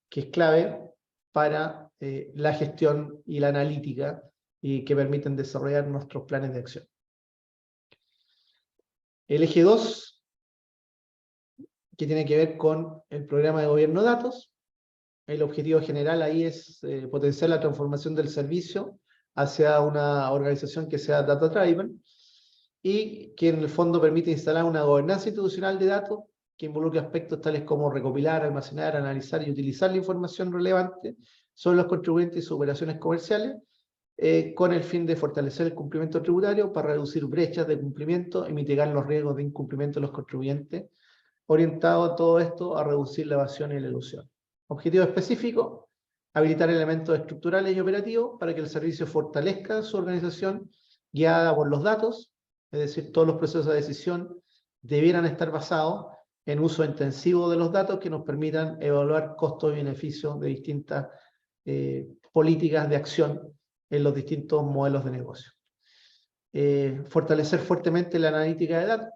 que es clave para la gestión y la analítica y que permiten desarrollar nuestros planes de acción. El eje 2, que tiene que ver con el programa de gobierno de datos. El objetivo general ahí es potenciar la transformación del servicio hacia una organización que sea data-driven y que en el fondo permite instalar una gobernanza institucional de datos que involucre aspectos tales como recopilar, almacenar, analizar y utilizar la información relevante sobre los contribuyentes y sus operaciones comerciales, con el fin de fortalecer el cumplimiento tributario para reducir brechas de cumplimiento y mitigar los riesgos de incumplimiento de los contribuyentes, orientado todo esto a reducir la evasión y la elusión. Objetivo específico: habilitar elementos estructurales y operativos para que el servicio fortalezca su organización guiada por los datos, es decir, todos los procesos de decisión debieran estar basados en uso intensivo de los datos que nos permitan evaluar costos y beneficios de distintas políticas de acción en los distintos modelos de negocio. Fortalecer fuertemente la analítica de datos,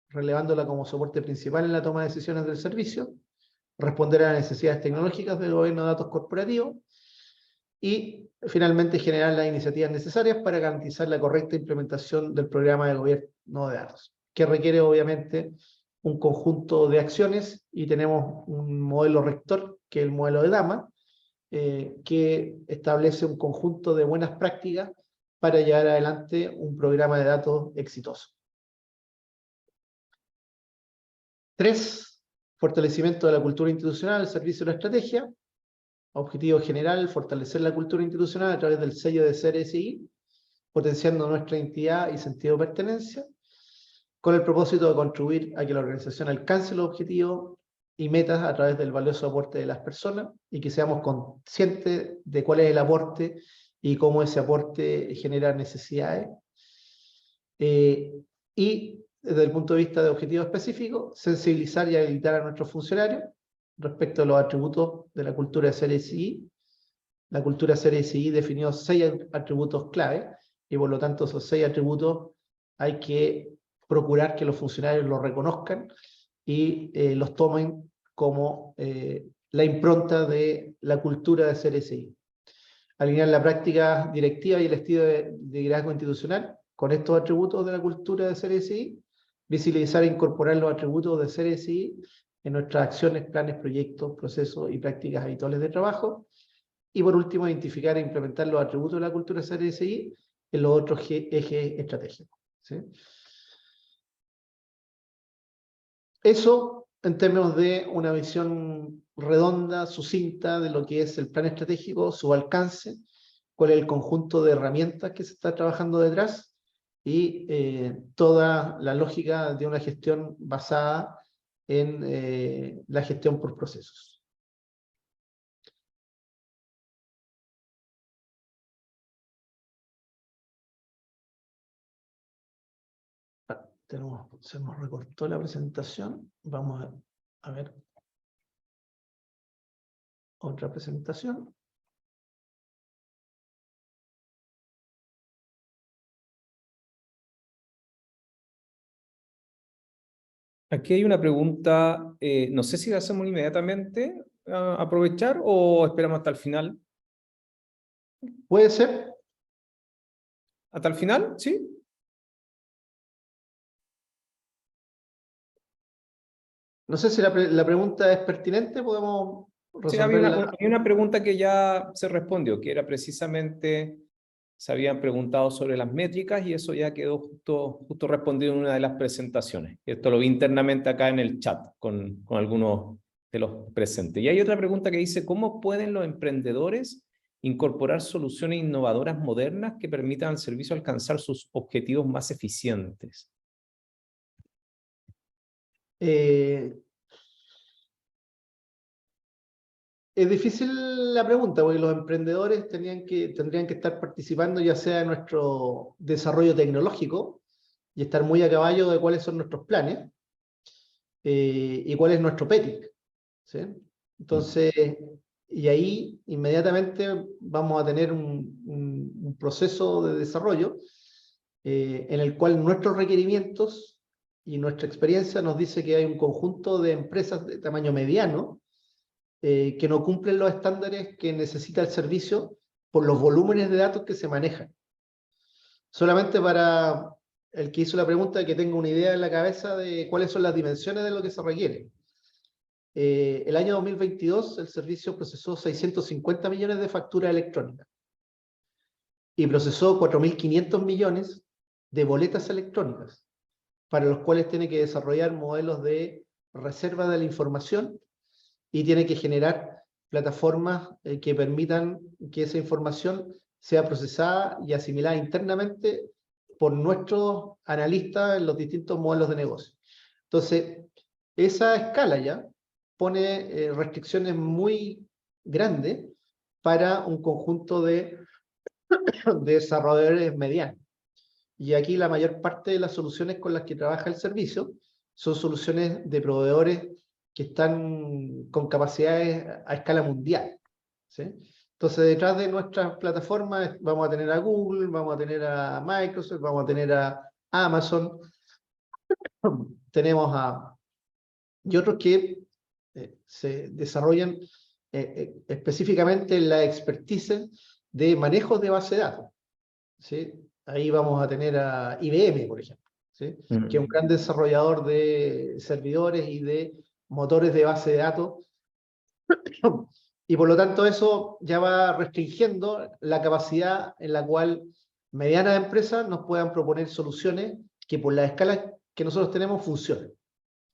relevándola como soporte principal en la toma de decisiones del servicio, responder a las necesidades tecnológicas del gobierno de datos corporativo y finalmente generar las iniciativas necesarias para garantizar la correcta implementación del programa de gobierno de datos, que requiere obviamente un conjunto de acciones, y tenemos un modelo rector, que es el modelo de DAMA, que establece un conjunto de buenas prácticas para llevar adelante un programa de datos exitoso. 3, fortalecimiento de la cultura institucional al servicio de la estrategia. Objetivo general, fortalecer la cultura institucional a través del sello de CRSI, potenciando nuestra identidad y sentido de pertenencia, con el propósito de contribuir a que la organización alcance los objetivos y metas a través del valioso aporte de las personas y que seamos conscientes de cuál es el aporte y cómo ese aporte genera necesidades. Y desde el punto de vista de objetivos específicos, sensibilizar y habilitar a nuestros funcionarios respecto a los atributos de la cultura de CRSI. La cultura CRSI definió 6 atributos clave y por lo tanto esos 6 atributos hay que procurar que los funcionarios los reconozcan y los tomen como la impronta de la cultura de CRSI. Alinear la práctica directiva y el estilo de liderazgo institucional con estos atributos de la cultura de CRSI, visibilizar e incorporar los atributos de CRSI en nuestras acciones, planes, proyectos, procesos y prácticas habituales de trabajo. Y por último, identificar e implementar los atributos de la cultura CRSI en los otros ejes estratégicos. ¿Sí? Eso en términos de una visión redonda, sucinta, de lo que es el plan estratégico, su alcance, cuál es el conjunto de herramientas que se está trabajando detrás y toda la lógica de una gestión basada en la gestión por procesos. Se nos recortó la presentación. Vamos a ver otra presentación. Aquí hay una pregunta, no sé si la hacemos inmediatamente, aprovechar o esperamos hasta el final. ¿Puede ser? ¿Hasta el final? ¿Sí? No sé si la pregunta es pertinente, podemos Sí, había resolverla. una pregunta que ya se respondió, que era precisamente, se habían preguntado sobre las métricas y eso ya quedó justo respondido en una de las presentaciones. Esto lo vi internamente acá en el chat con algunos de los presentes. Y hay otra pregunta que dice, ¿cómo pueden los emprendedores incorporar soluciones innovadoras modernas que permitan al servicio alcanzar sus objetivos más eficientes? Es difícil la pregunta, porque los emprendedores tendrían que estar participando ya sea en nuestro desarrollo tecnológico y estar muy a caballo de cuáles son nuestros planes y cuál es nuestro PETIC. ¿Sí? Entonces, y ahí inmediatamente vamos a tener un proceso de desarrollo en el cual nuestros requerimientos y nuestra experiencia nos dice que hay un conjunto de empresas de tamaño mediano que no cumplen los estándares que necesita el servicio por los volúmenes de datos que se manejan. Solamente para el que hizo la pregunta, que tenga una idea en la cabeza de cuáles son las dimensiones de lo que se requiere. El año 2022 el servicio procesó 650 millones de facturas electrónicas y procesó 4.500 millones de boletas electrónicas, para los cuales tiene que desarrollar modelos de reserva de la información y tiene que generar plataformas que permitan que esa información sea procesada y asimilada internamente por nuestros analistas en los distintos modelos de negocio. Entonces, esa escala ya pone restricciones muy grandes para un conjunto de desarrolladores medianos. Y aquí la mayor parte de las soluciones con las que trabaja el servicio son soluciones de proveedores que están con capacidades a escala mundial. ¿Sí? Entonces, detrás de nuestras plataformas vamos a tener a Google, vamos a tener a Microsoft, vamos a tener a Amazon, tenemos y otros que se desarrollan específicamente en la expertise de manejo de base de datos. ¿Sí? Ahí vamos a tener a IBM, por ejemplo, ¿sí? Que es un gran desarrollador de servidores y de motores de base de datos. Y por lo tanto eso ya va restringiendo la capacidad en la cual medianas empresas nos puedan proponer soluciones que por la escala que nosotros tenemos funcionen.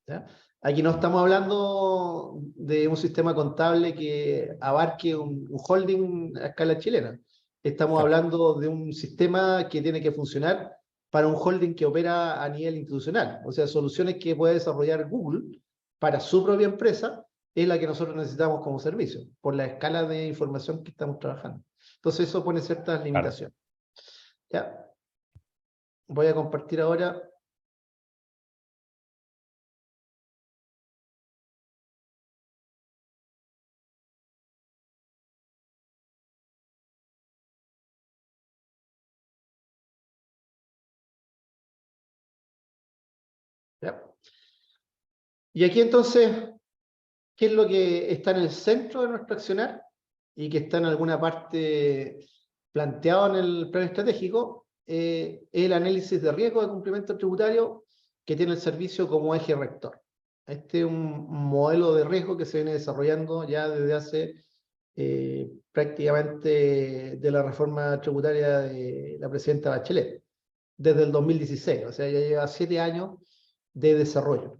¿Ya? Aquí no estamos hablando de un sistema contable que abarque un holding a escala chilena. Estamos hablando de un sistema que tiene que funcionar para un holding que opera a nivel institucional. O sea, soluciones que puede desarrollar Google para su propia empresa es la que nosotros necesitamos como servicio, por la escala de información que estamos trabajando. Entonces eso pone ciertas limitaciones. Ya. Voy a compartir ahora. ¿Ya? Y aquí entonces, ¿qué es lo que está en el centro de nuestro accionar y que está en alguna parte planteado en el plan estratégico? El análisis de riesgo de cumplimiento tributario que tiene el servicio como eje rector. Este es un modelo de riesgo que se viene desarrollando ya desde hace prácticamente de la reforma tributaria de la presidenta Bachelet, desde el 2016, o sea, ya lleva 7 años de desarrollo.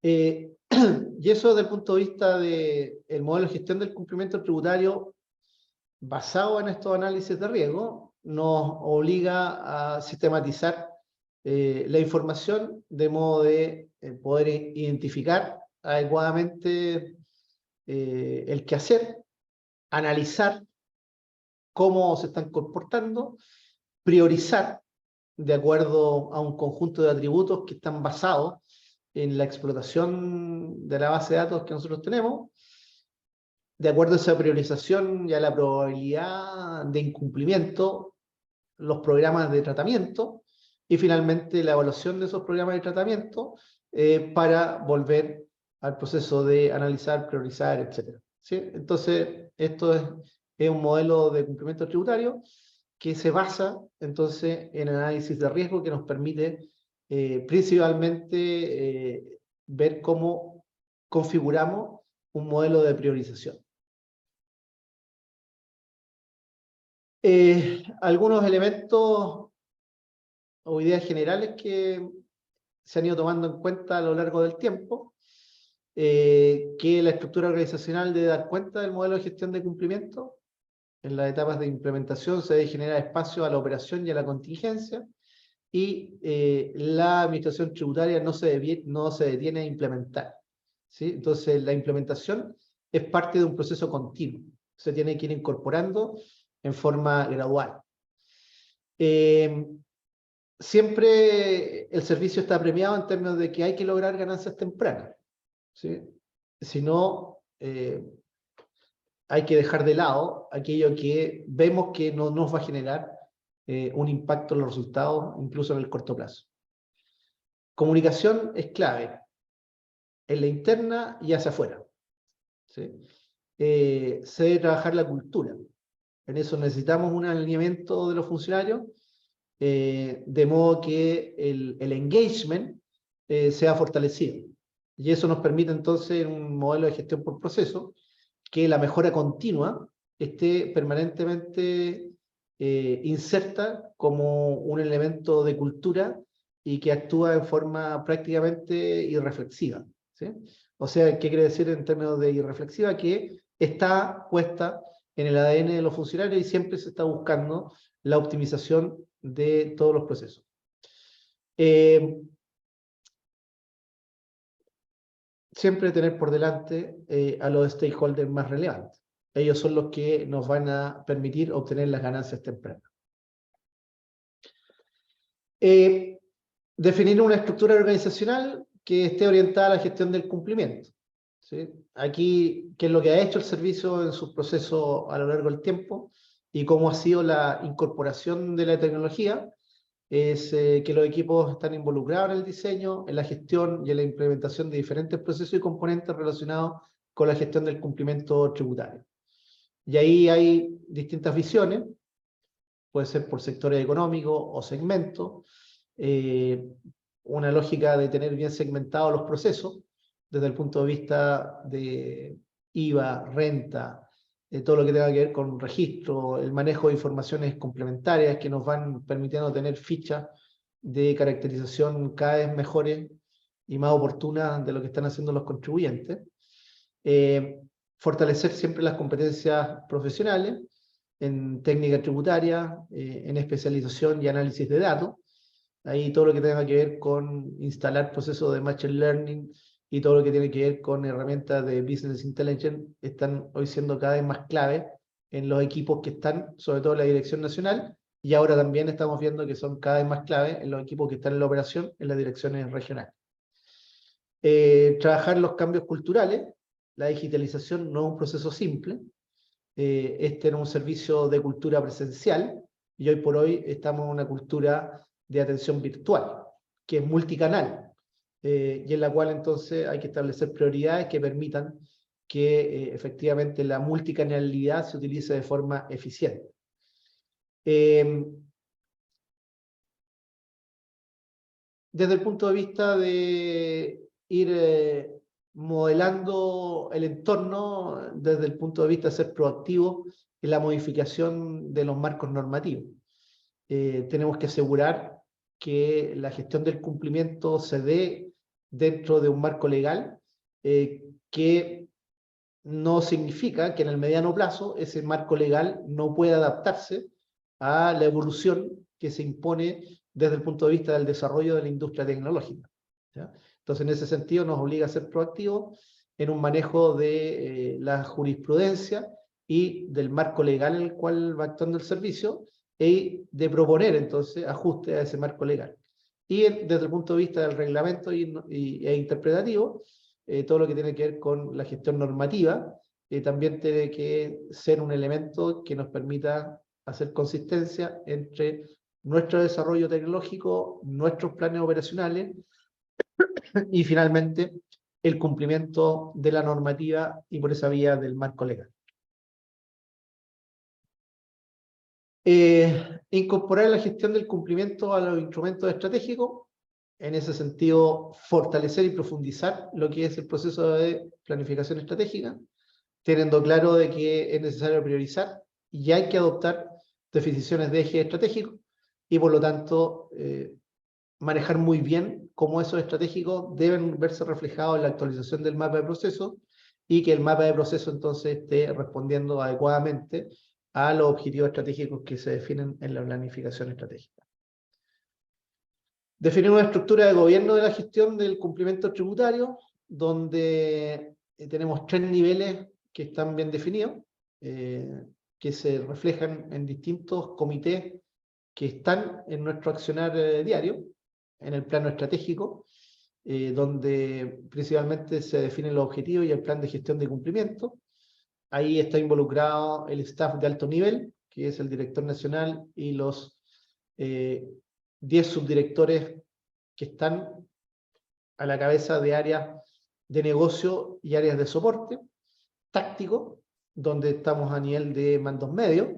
Y eso desde el punto de vista del modelo de gestión del cumplimiento tributario basado en estos análisis de riesgo, nos obliga a sistematizar la información de modo de poder identificar adecuadamente el quehacer, analizar cómo se están comportando, priorizar de acuerdo a un conjunto de atributos que están basados en la explotación de la base de datos que nosotros tenemos, de acuerdo a esa priorización y a la probabilidad de incumplimiento, los programas de tratamiento, y finalmente la evaluación de esos programas de tratamiento para volver al proceso de analizar, priorizar, etc. ¿Sí? Entonces, esto es un modelo de cumplimiento tributario que se basa entonces en análisis de riesgo que nos permite principalmente ver cómo configuramos un modelo de priorización. Algunos elementos o ideas generales que se han ido tomando en cuenta a lo largo del tiempo, que la estructura organizacional debe dar cuenta del modelo de gestión de cumplimiento. En las etapas de implementación se debe generar espacio a la operación y a la contingencia, y la administración tributaria no se detiene a implementar, ¿sí? Entonces la implementación es parte de un proceso continuo, se tiene que ir incorporando en forma gradual. Siempre el servicio está premiado en términos de que hay que lograr ganancias tempranas, ¿sí? Si no, hay que dejar de lado aquello que vemos que no nos va a generar un impacto en los resultados, incluso en el corto plazo. Comunicación es clave, en la interna y hacia afuera, ¿sí? Se debe trabajar la cultura. En eso necesitamos un alineamiento de los funcionarios, de modo que el engagement sea fortalecido. Y eso nos permite entonces, en un modelo de gestión por proceso, que la mejora continua esté permanentemente inserta como un elemento de cultura y que actúa en forma prácticamente irreflexiva, ¿sí? O sea, ¿qué quiere decir en términos de irreflexiva? Que está puesta en el ADN de los funcionarios y siempre se está buscando la optimización de todos los procesos. Siempre tener por delante a los stakeholders más relevantes. Ellos son los que nos van a permitir obtener las ganancias tempranas. Definir una estructura organizacional que esté orientada a la gestión del cumplimiento, ¿sí? Aquí, ¿qué es lo que ha hecho el servicio en su proceso a lo largo del tiempo? Y cómo ha sido la incorporación de la tecnología. Es que los equipos están involucrados en el diseño, en la gestión y en la implementación de diferentes procesos y componentes relacionados con la gestión del cumplimiento tributario. Y ahí hay distintas visiones, puede ser por sectores económicos o segmentos, una lógica de tener bien segmentados los procesos, desde el punto de vista de IVA, renta, todo lo que tenga que ver con registro, el manejo de informaciones complementarias que nos van permitiendo tener fichas de caracterización cada vez mejores y más oportuna de lo que están haciendo los contribuyentes. Fortalecer siempre las competencias profesionales en técnica tributaria, en especialización y análisis de datos. Ahí todo lo que tenga que ver con instalar procesos de Machine Learning y todo lo que tiene que ver con herramientas de Business Intelligence están hoy siendo cada vez más clave en los equipos que están, sobre todo en la dirección nacional, y ahora también estamos viendo que son cada vez más clave en los equipos que están en la operación en las direcciones regionales. Trabajar los cambios culturales. La digitalización no es un proceso simple. Este era un servicio de cultura presencial y hoy por hoy estamos en una cultura de atención virtual, que es multicanal, y en la cual entonces hay que establecer prioridades que permitan que efectivamente la multicanalidad se utilice de forma eficiente. Desde el punto de vista de ir modelando el entorno, desde el punto de vista de ser proactivo en la modificación de los marcos normativos. Tenemos que asegurar que la gestión del cumplimiento se dé dentro de un marco legal que no significa que en el mediano plazo ese marco legal no pueda adaptarse a la evolución que se impone desde el punto de vista del desarrollo de la industria tecnológica, ¿ya? Entonces, en ese sentido, nos obliga a ser proactivos en un manejo de la jurisprudencia y del marco legal en el cual va actuando el servicio, y de proponer entonces ajustes a ese marco legal. Y desde el punto de vista del reglamento e interpretativo, todo lo que tiene que ver con la gestión normativa, también tiene que ser un elemento que nos permita hacer consistencia entre nuestro desarrollo tecnológico, nuestros planes operacionales y finalmente el cumplimiento de la normativa y por esa vía del marco legal. Incorporar la gestión del cumplimiento a los instrumentos estratégicos, en ese sentido fortalecer y profundizar lo que es el proceso de planificación estratégica, teniendo claro de que es necesario priorizar y hay que adoptar definiciones de eje estratégico y por lo tanto manejar muy bien cómo esos estratégicos deben verse reflejados en la actualización del mapa de proceso y que el mapa de proceso entonces esté respondiendo adecuadamente a los objetivos estratégicos que se definen en la planificación estratégica. Definir una estructura de gobierno de la gestión del cumplimiento tributario, donde tenemos 3 niveles que están bien definidos, que se reflejan en distintos comités que están en nuestro accionar diario, en el plano estratégico, donde principalmente se definen los objetivos y el plan de gestión de cumplimiento. Ahí está involucrado el staff de alto nivel, que es el director nacional y los 10 subdirectores que están a la cabeza de áreas de negocio y áreas de soporte. Táctico, donde estamos a nivel de mandos medios.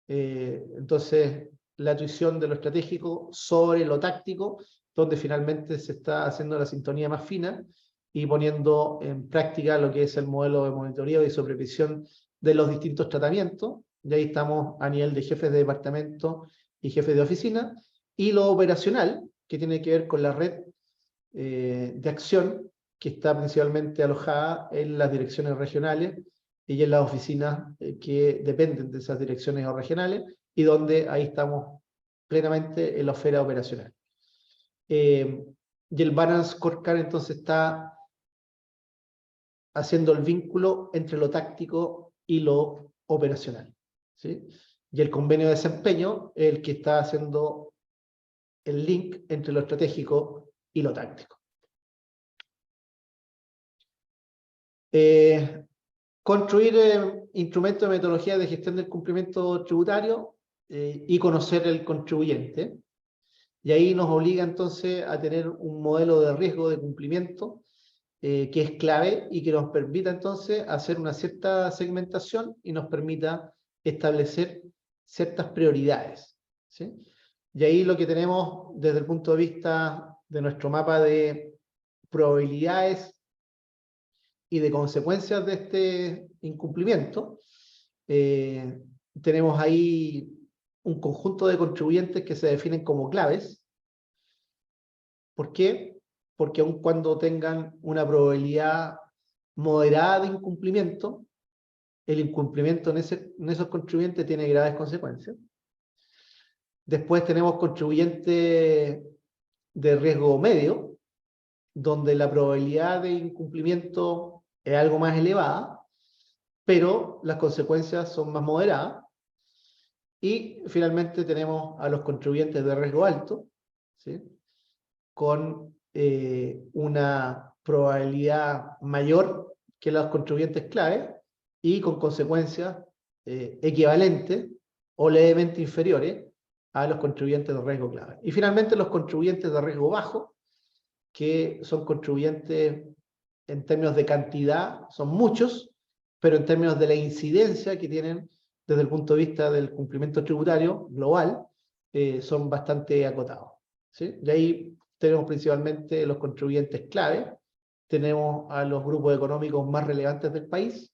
Entonces, la tuición de lo estratégico sobre lo táctico, donde finalmente se está haciendo la sintonía más fina y poniendo en práctica lo que es el modelo de monitoreo y supervisión de los distintos tratamientos. Y ahí estamos a nivel de jefes de departamento y jefes de oficina. Y lo operacional, que tiene que ver con la red de acción, que está principalmente alojada en las direcciones regionales y en las oficinas que dependen de esas direcciones regionales, y donde ahí estamos plenamente en la esfera operacional. Y el Balance Scorecard entonces está haciendo el vínculo entre lo táctico y lo operacional, ¿sí? Y el convenio de desempeño es el que está haciendo el link entre lo estratégico y lo táctico. Construir instrumentos de metodología de gestión del cumplimiento tributario y conocer el contribuyente. Y ahí nos obliga entonces a tener un modelo de riesgo de cumplimiento que es clave y que nos permita entonces hacer una cierta segmentación y nos permita establecer ciertas prioridades, ¿sí? Y ahí lo que tenemos desde el punto de vista de nuestro mapa de probabilidades y de consecuencias de este incumplimiento, tenemos ahí un conjunto de contribuyentes que se definen como claves. ¿Por qué? porque aun cuando tengan una probabilidad moderada de incumplimiento, el incumplimiento en esos contribuyentes tiene graves consecuencias. Después tenemos contribuyentes de riesgo medio, donde la probabilidad de incumplimiento es algo más elevada, pero las consecuencias son más moderadas. Y finalmente tenemos a los contribuyentes de riesgo alto, ¿sí? Con una probabilidad mayor que los contribuyentes clave y con consecuencias equivalentes o levemente inferiores a los contribuyentes de riesgo clave. Y finalmente los contribuyentes de riesgo bajo, que son contribuyentes en términos de cantidad, son muchos, pero en términos de la incidencia que tienen desde el punto de vista del cumplimiento tributario global, son bastante acotados, ¿sí? Y ahí tenemos principalmente los contribuyentes clave, tenemos a los grupos económicos más relevantes del país.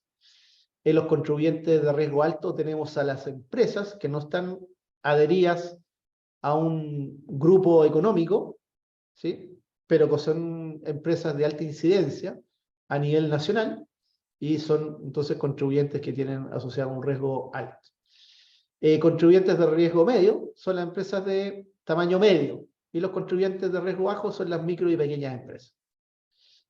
En los contribuyentes de riesgo alto tenemos a las empresas que no están adheridas a un grupo económico, ¿sí? Pero que son empresas de alta incidencia a nivel nacional, y son entonces contribuyentes que tienen asociado un riesgo alto. Contribuyentes de riesgo medio son las empresas de tamaño medio, y los contribuyentes de riesgo bajo son las micro y pequeñas empresas.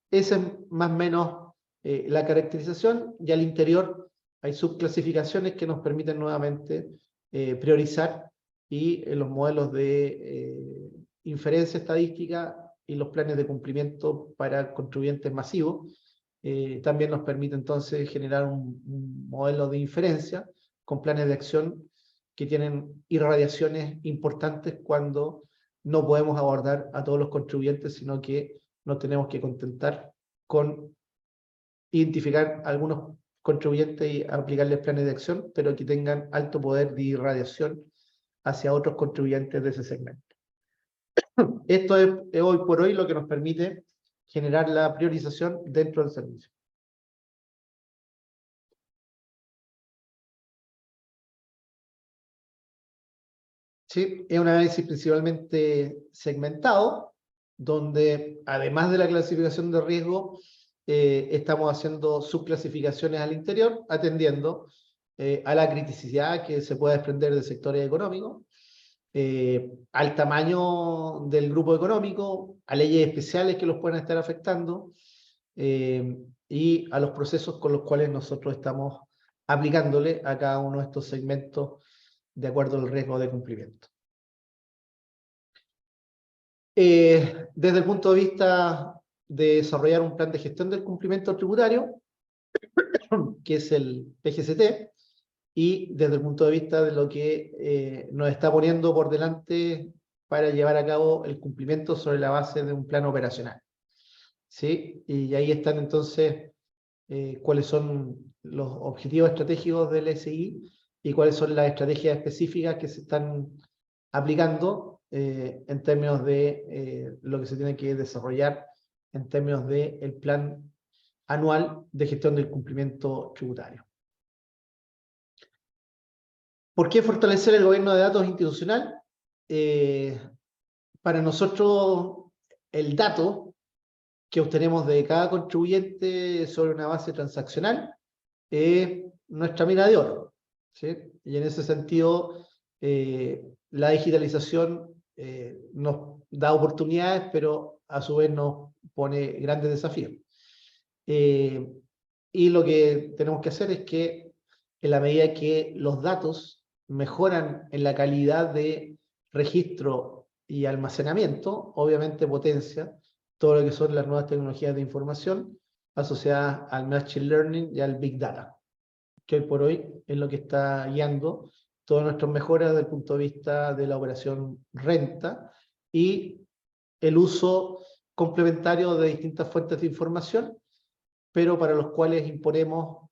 Esa es más o menos la caracterización, y al interior hay subclasificaciones que nos permiten nuevamente priorizar, y los modelos de inferencia estadística y los planes de cumplimiento para contribuyentes masivos también nos permite entonces generar un modelo de inferencia con planes de acción que tienen irradiaciones importantes cuando no podemos abordar a todos los contribuyentes, sino que nos tenemos que contentar con identificar algunos contribuyentes y aplicarles planes de acción, pero que tengan alto poder de irradiación hacia otros contribuyentes de ese segmento. Esto es hoy por hoy lo que nos permite generar la priorización dentro del servicio. Sí, es un análisis principalmente segmentado, donde además de la clasificación de riesgo, estamos haciendo subclasificaciones al interior, atendiendo a la criticidad que se puede desprender de sectores económicos, al tamaño del grupo económico, a leyes especiales que los pueden estar afectando, y a los procesos con los cuales nosotros estamos aplicándole a cada uno de estos segmentos de acuerdo al riesgo de cumplimiento. Desde el punto de vista de desarrollar un plan de gestión del cumplimiento tributario, que es el PGCT, y desde el punto de vista de lo que nos está poniendo por delante para llevar a cabo el cumplimiento sobre la base de un plan operacional. ¿Sí? Y ahí están entonces cuáles son los objetivos estratégicos del SI y cuáles son las estrategias específicas que se están aplicando en términos de lo que se tiene que desarrollar en términos del plan anual de gestión del cumplimiento tributario. ¿Por qué fortalecer el gobierno de datos institucional? Para nosotros, el dato que obtenemos de cada contribuyente sobre una base transaccional es nuestra mina de oro, ¿sí? Y en ese sentido, la digitalización nos da oportunidades, pero a su vez nos pone grandes desafíos. Y lo que tenemos que hacer es que, en la medida que los datos mejoran en la calidad de registro y almacenamiento, obviamente potencia todo lo que son las nuevas tecnologías de información asociadas al Machine Learning y al Big Data, que hoy por hoy es lo que está guiando todas nuestras mejoras desde el punto de vista de la operación renta y el uso complementario de distintas fuentes de información, pero para los cuales imponemos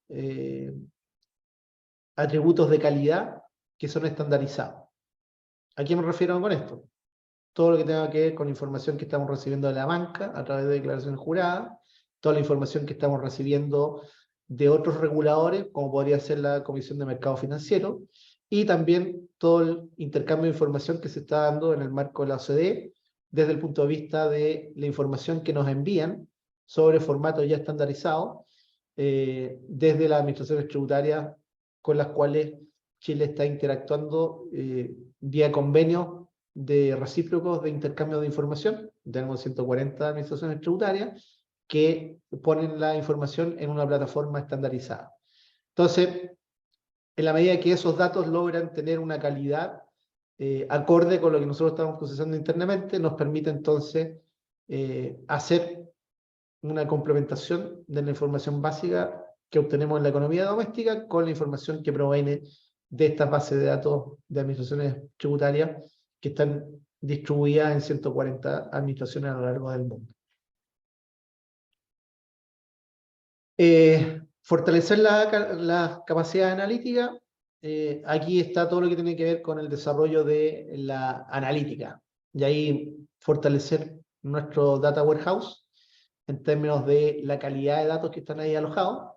atributos de calidad que son estandarizados. ¿A qué me refiero con esto? Todo lo que tenga que ver con información que estamos recibiendo de la banca a través de declaraciones juradas, toda la información que estamos recibiendo de otros reguladores, como podría ser la Comisión de Mercado Financiero, y también todo el intercambio de información que se está dando en el marco de la OCDE, desde el punto de vista de la información que nos envían sobre formatos ya estandarizados desde las administraciones tributarias con las cuales Chile está interactuando vía convenios de recíprocos de intercambio de información. Tenemos 140 administraciones tributarias que ponen la información en una plataforma estandarizada. Entonces, en la medida que esos datos logran tener una calidad acorde con lo que nosotros estamos procesando internamente, nos permite entonces hacer una complementación de la información básica que obtenemos en la economía doméstica con la información que proviene de estas bases de datos de administraciones tributarias que están distribuidas en 140 administraciones a lo largo del mundo. Fortalecer la capacidad analítica. Aquí está todo lo que tiene que ver con el desarrollo de la analítica. Y ahí fortalecer nuestro data warehouse en términos de la calidad de datos que están ahí alojados.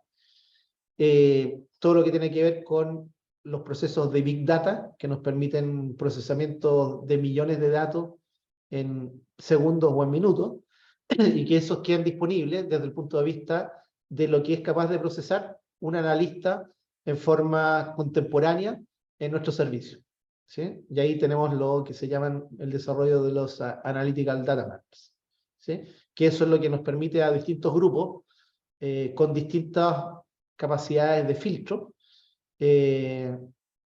Todo lo que tiene que ver con los procesos de Big Data, que nos permiten procesamiento de millones de datos en segundos o en minutos, y que esos queden disponibles desde el punto de vista de lo que es capaz de procesar un analista en forma contemporánea en nuestro servicio, ¿sí? Y ahí tenemos lo que se llaman el desarrollo de los Analytical Data Maps, ¿sí? Que eso es lo que nos permite a distintos grupos con distintas capacidades de filtro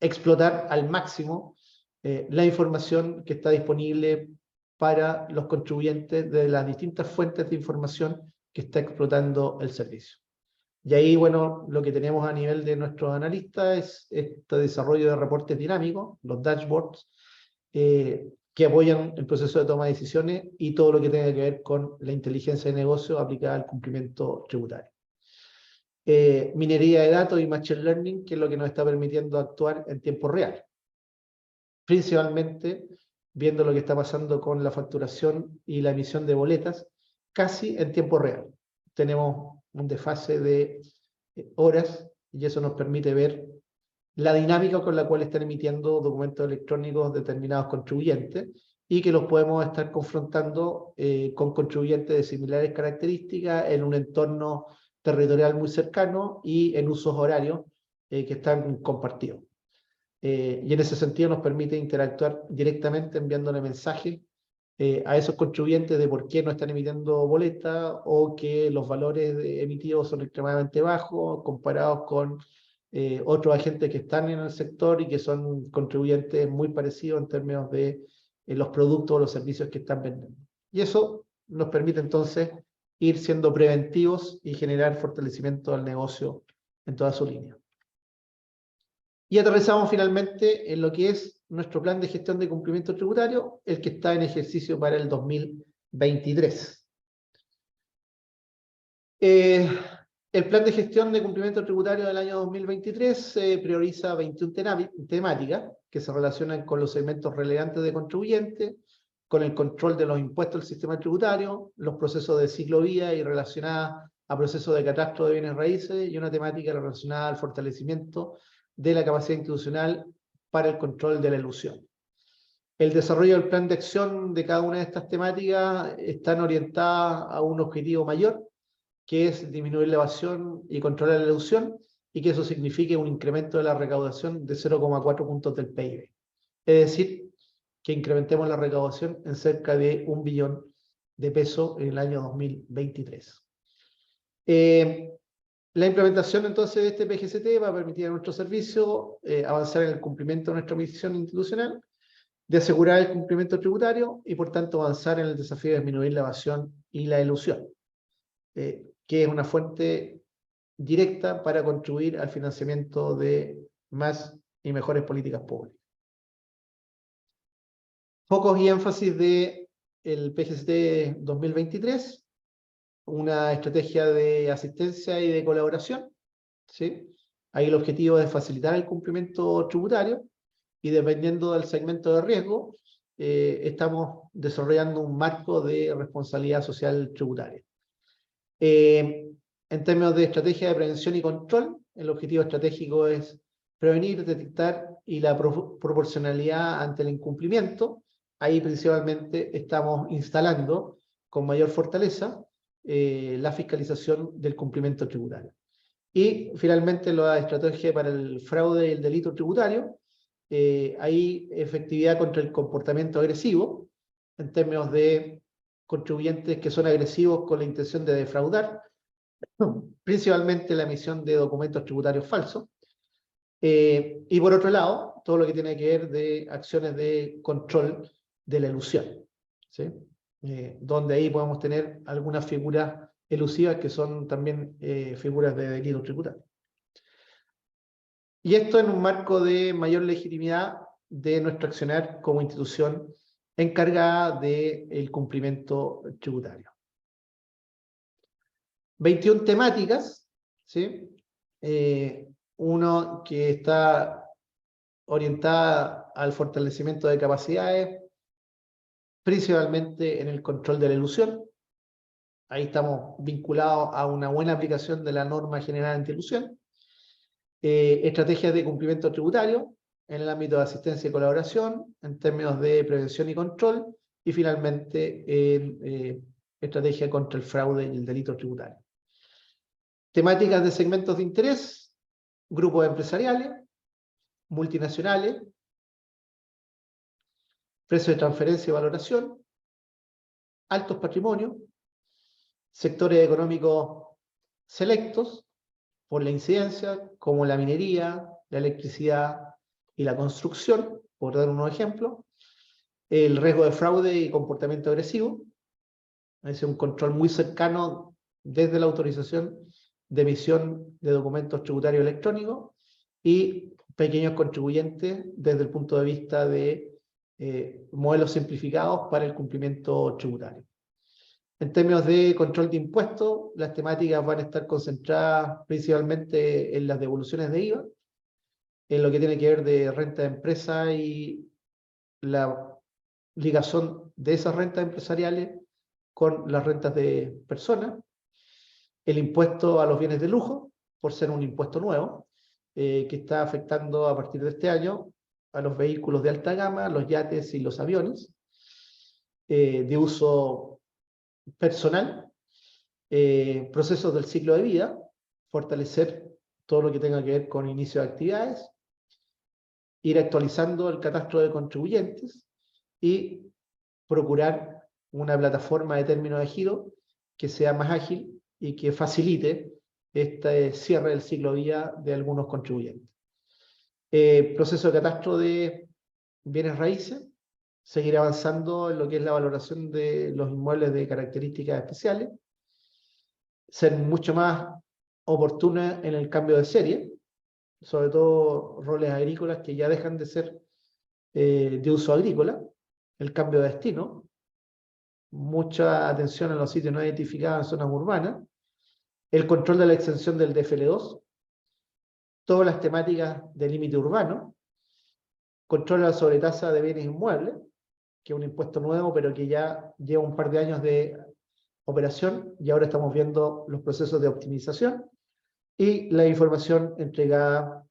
explotar al máximo la información que está disponible para los contribuyentes de las distintas fuentes de información que está explotando el servicio. Y ahí, bueno, lo que tenemos a nivel de nuestros analistas es este desarrollo de reportes dinámicos, los dashboards, que apoyan el proceso de toma de decisiones y todo lo que tenga que ver con la inteligencia de negocio aplicada al cumplimiento tributario. Minería de datos y Machine Learning, que es lo que nos está permitiendo actuar en tiempo real. Principalmente viendo lo que está pasando con la facturación y la emisión de boletas, casi en tiempo real. Tenemos un desfase de horas y eso nos permite ver la dinámica con la cual están emitiendo documentos electrónicos determinados contribuyentes y que los podemos estar confrontando con contribuyentes de similares características en un entorno territorial muy cercano y en usos horarios que están compartidos. Y en ese sentido nos permite interactuar directamente enviándole mensajes a esos contribuyentes de por qué no están emitiendo boletas o que los valores emitidos son extremadamente bajos comparados con otros agentes que están en el sector y que son contribuyentes muy parecidos en términos de los productos o los servicios que están vendiendo. Y eso nos permite entonces ir siendo preventivos y generar fortalecimiento del negocio en toda su línea. Y aterrizamos finalmente en lo que es nuestro plan de gestión de cumplimiento tributario, el que está en ejercicio para el 2023. El plan de gestión de cumplimiento tributario del año 2023 prioriza 21 temáticas que se relacionan con los segmentos relevantes de contribuyentes, con el control de los impuestos del sistema tributario, los procesos de ciclovía y relacionadas a procesos de catastro de bienes raíces, y una temática relacionada al fortalecimiento de la capacidad institucional para el control de la elusión. El desarrollo del plan de acción de cada una de estas temáticas están orientadas a un objetivo mayor, que es disminuir la evasión y controlar la elusión, y que eso signifique un incremento de la recaudación de 0,4 puntos del PIB. Es decir, que incrementemos la recaudación en cerca de 1 billón de pesos en el año 2023. La implementación entonces de este PGCT va a permitir a nuestro servicio avanzar en el cumplimiento de nuestra misión institucional, de asegurar el cumplimiento tributario y por tanto avanzar en el desafío de disminuir la evasión y la elusión, que es una fuente directa para contribuir al financiamiento de más y mejores políticas públicas. Focos y énfasis del PGCT 2023. Una estrategia de asistencia y de colaboración, ¿sí? Ahí el objetivo es facilitar el cumplimiento tributario y dependiendo del segmento de riesgo, estamos desarrollando un marco de responsabilidad social tributaria. En términos de estrategia de prevención y control, el objetivo estratégico es prevenir, detectar y la proporcionalidad ante el incumplimiento ahí principalmente estamos instalando con mayor fortaleza la fiscalización del cumplimiento tributario. Y finalmente la estrategia para el fraude y el delito tributario, hay efectividad contra el comportamiento agresivo, en términos de contribuyentes que son agresivos con la intención de defraudar, principalmente la emisión de documentos tributarios falsos. Y por otro lado, todo lo que tiene que ver de acciones de control de la elusión, ¿sí? Donde ahí podemos tener algunas figuras elusivas que son también figuras de delito tributario. Y esto en un marco de mayor legitimidad de nuestro accionar como institución encargada del cumplimiento tributario. 21 temáticas, ¿sí? Uno que está orientada al fortalecimiento de capacidades, principalmente en el control de la elusión. Ahí estamos vinculados a una buena aplicación de la norma general antielusión. Estrategias de cumplimiento tributario en el ámbito de asistencia y colaboración, en términos de prevención y control, y finalmente en estrategia contra el fraude y el delito tributario. Temáticas de segmentos de interés, grupos empresariales, multinacionales, precio de transferencia y valoración, altos patrimonios, sectores económicos selectos, por la incidencia, como la minería, la electricidad y la construcción, por dar unos ejemplos, el riesgo de fraude y comportamiento agresivo, es un control muy cercano desde la autorización de emisión de documentos tributarios electrónicos, y pequeños contribuyentes desde el punto de vista de modelos simplificados para el cumplimiento tributario. En términos de control de impuestos, las temáticas van a estar concentradas principalmente en las devoluciones de IVA, en lo que tiene que ver de renta de empresa y la ligación de esas rentas empresariales con las rentas de personas, el impuesto a los bienes de lujo, por ser un impuesto nuevo, que está afectando a partir de este año a los vehículos de alta gama, los yates y los aviones, de uso personal, procesos del ciclo de vida, fortalecer todo lo que tenga que ver con inicio de actividades, ir actualizando el catastro de contribuyentes y procurar una plataforma de término de giro que sea más ágil y que facilite este cierre del ciclo de vida de algunos contribuyentes. Proceso de catastro de bienes raíces, seguir avanzando en lo que es la valoración de los inmuebles de características especiales, ser mucho más oportuna en el cambio de serie, sobre todo roles agrícolas que ya dejan de ser de uso agrícola, el cambio de destino, mucha atención en los sitios no identificados en zonas urbanas, el control de la extensión del DFL2, todas las temáticas de límite urbano, control de la sobretasa de bienes inmuebles, que es un impuesto nuevo, pero que ya lleva un par de años de operación, y ahora estamos viendo los procesos de optimización, y la información entregada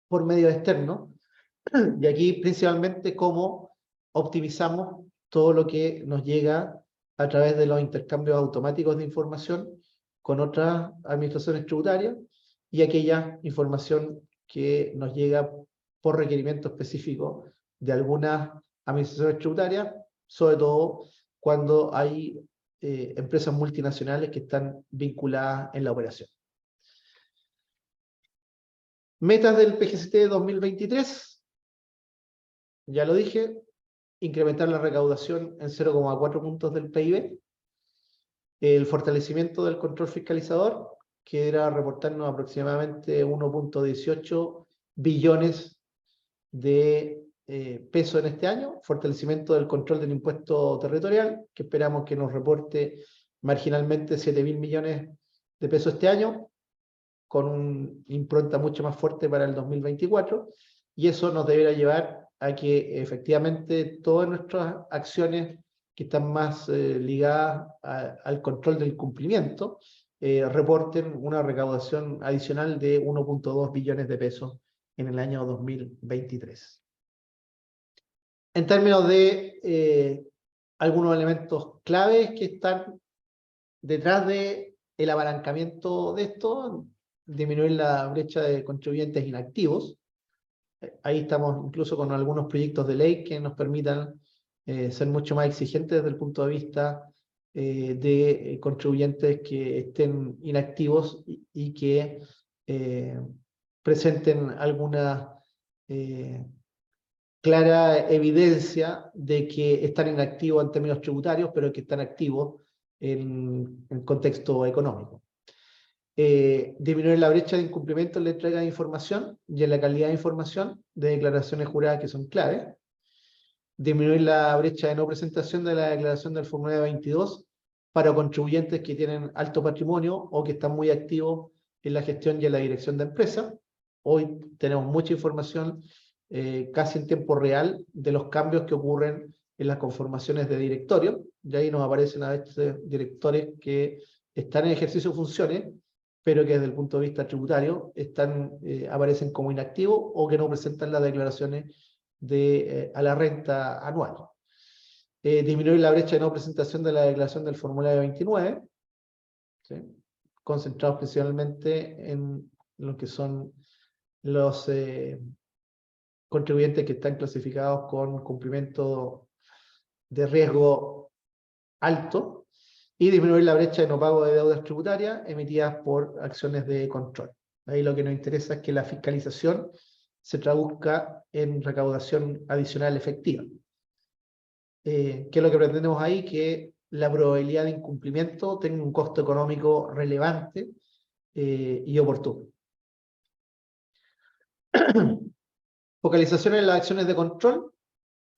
por medios externos, y aquí principalmente cómo optimizamos todo lo que nos llega a través de los intercambios automáticos de información con otras administraciones tributarias, y aquella información que nos llega por requerimiento específico de algunas administraciones tributarias, sobre todo cuando hay empresas multinacionales que están vinculadas en la operación. Metas del PGCT 2023, ya lo dije, incrementar la recaudación en 0,4 puntos del PIB, el fortalecimiento del control fiscalizador, que era reportarnos aproximadamente 1,18 billones de pesos en este año, fortalecimiento del control del impuesto territorial, que esperamos que nos reporte marginalmente 7.000 millones de pesos este año, con una impronta mucho más fuerte para el 2024, y eso nos deberá llevar a que efectivamente todas nuestras acciones que están más ligadas al control del cumplimiento, reporten una recaudación adicional de 1,2 billones de pesos en el año 2023. En términos de algunos elementos claves que están detrás de el apalancamiento de esto, disminuir la brecha de contribuyentes inactivos. Ahí estamos incluso con algunos proyectos de ley que nos permitan ser mucho más exigentes desde el punto de vista de contribuyentes que estén inactivos y que presenten alguna clara evidencia de que están inactivos en términos tributarios, pero que están activos en contexto económico. Disminuir la brecha de incumplimiento en la entrega de información y en la calidad de información de declaraciones juradas que son claves. Disminuir la brecha de no presentación de la declaración del formulario 22 para contribuyentes que tienen alto patrimonio o que están muy activos en la gestión y en la dirección de empresas. Hoy tenemos mucha información casi en tiempo real de los cambios que ocurren en las conformaciones de directorio, y ahí nos aparecen a veces directores que están en ejercicio de funciones, pero que desde el punto de vista tributario aparecen como inactivos o que no presentan las declaraciones a la renta anual. Disminuir la brecha de no presentación de la declaración del formulario 29, ¿sí? Concentrados principalmente en lo que son los contribuyentes que están clasificados con cumplimiento de riesgo alto, y disminuir la brecha de no pago de deudas tributarias emitidas por acciones de control. Ahí lo que nos interesa es que la fiscalización se traduzca en recaudación adicional efectiva. ¿Qué es lo que pretendemos ahí? Que la probabilidad de incumplimiento tenga un costo económico relevante y oportuno. Focalización en las acciones de control,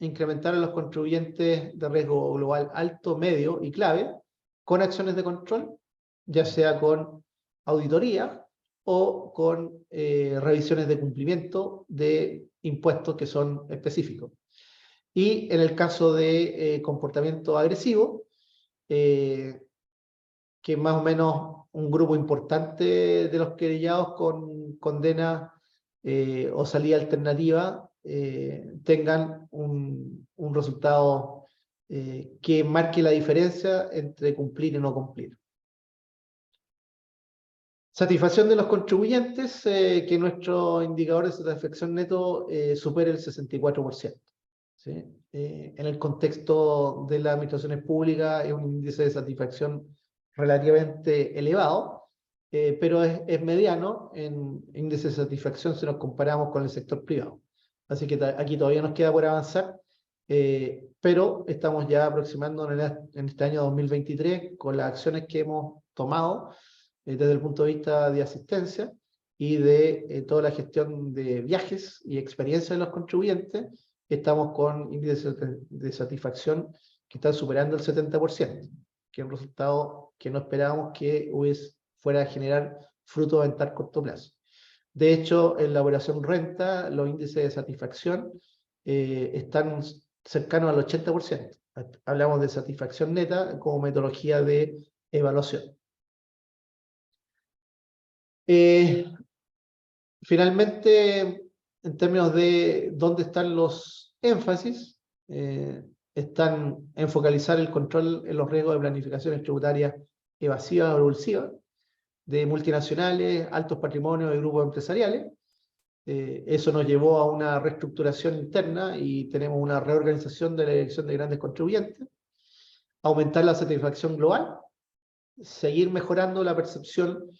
incrementar a los contribuyentes de riesgo global alto, medio y clave, con acciones de control, ya sea con auditoría o con revisiones de cumplimiento de impuestos que son específicos. Y en el caso de comportamiento agresivo, que más o menos un grupo importante de los querellados con condena o salida alternativa tengan un resultado que marque la diferencia entre cumplir y no cumplir. Satisfacción de los contribuyentes, que nuestro indicador de satisfacción neto supere el 64%. ¿Sí? En el contexto de las administraciones públicas es un índice de satisfacción relativamente elevado, pero es mediano en índice de satisfacción si nos comparamos con el sector privado. Así que aquí todavía nos queda por avanzar, pero estamos ya aproximándonos en este año 2023 con las acciones que hemos tomado desde el punto de vista de asistencia y de toda la gestión de viajes y experiencia de los contribuyentes. Estamos con índices de satisfacción que están superando el 70%, que es un resultado que no esperábamos que fuera a generar fruto en tan corto plazo. De hecho, en la operación renta, los índices de satisfacción están cercanos al 80%. Hablamos de satisfacción neta como metodología de evaluación. Finalmente, en términos de dónde están los énfasis, están en focalizar el control en los riesgos de planificaciones tributarias evasivas o evulsivas, de multinacionales, altos patrimonios y grupos empresariales. Eso nos llevó a una reestructuración interna y tenemos una reorganización de la dirección de grandes contribuyentes. Aumentar la satisfacción global, seguir mejorando la percepción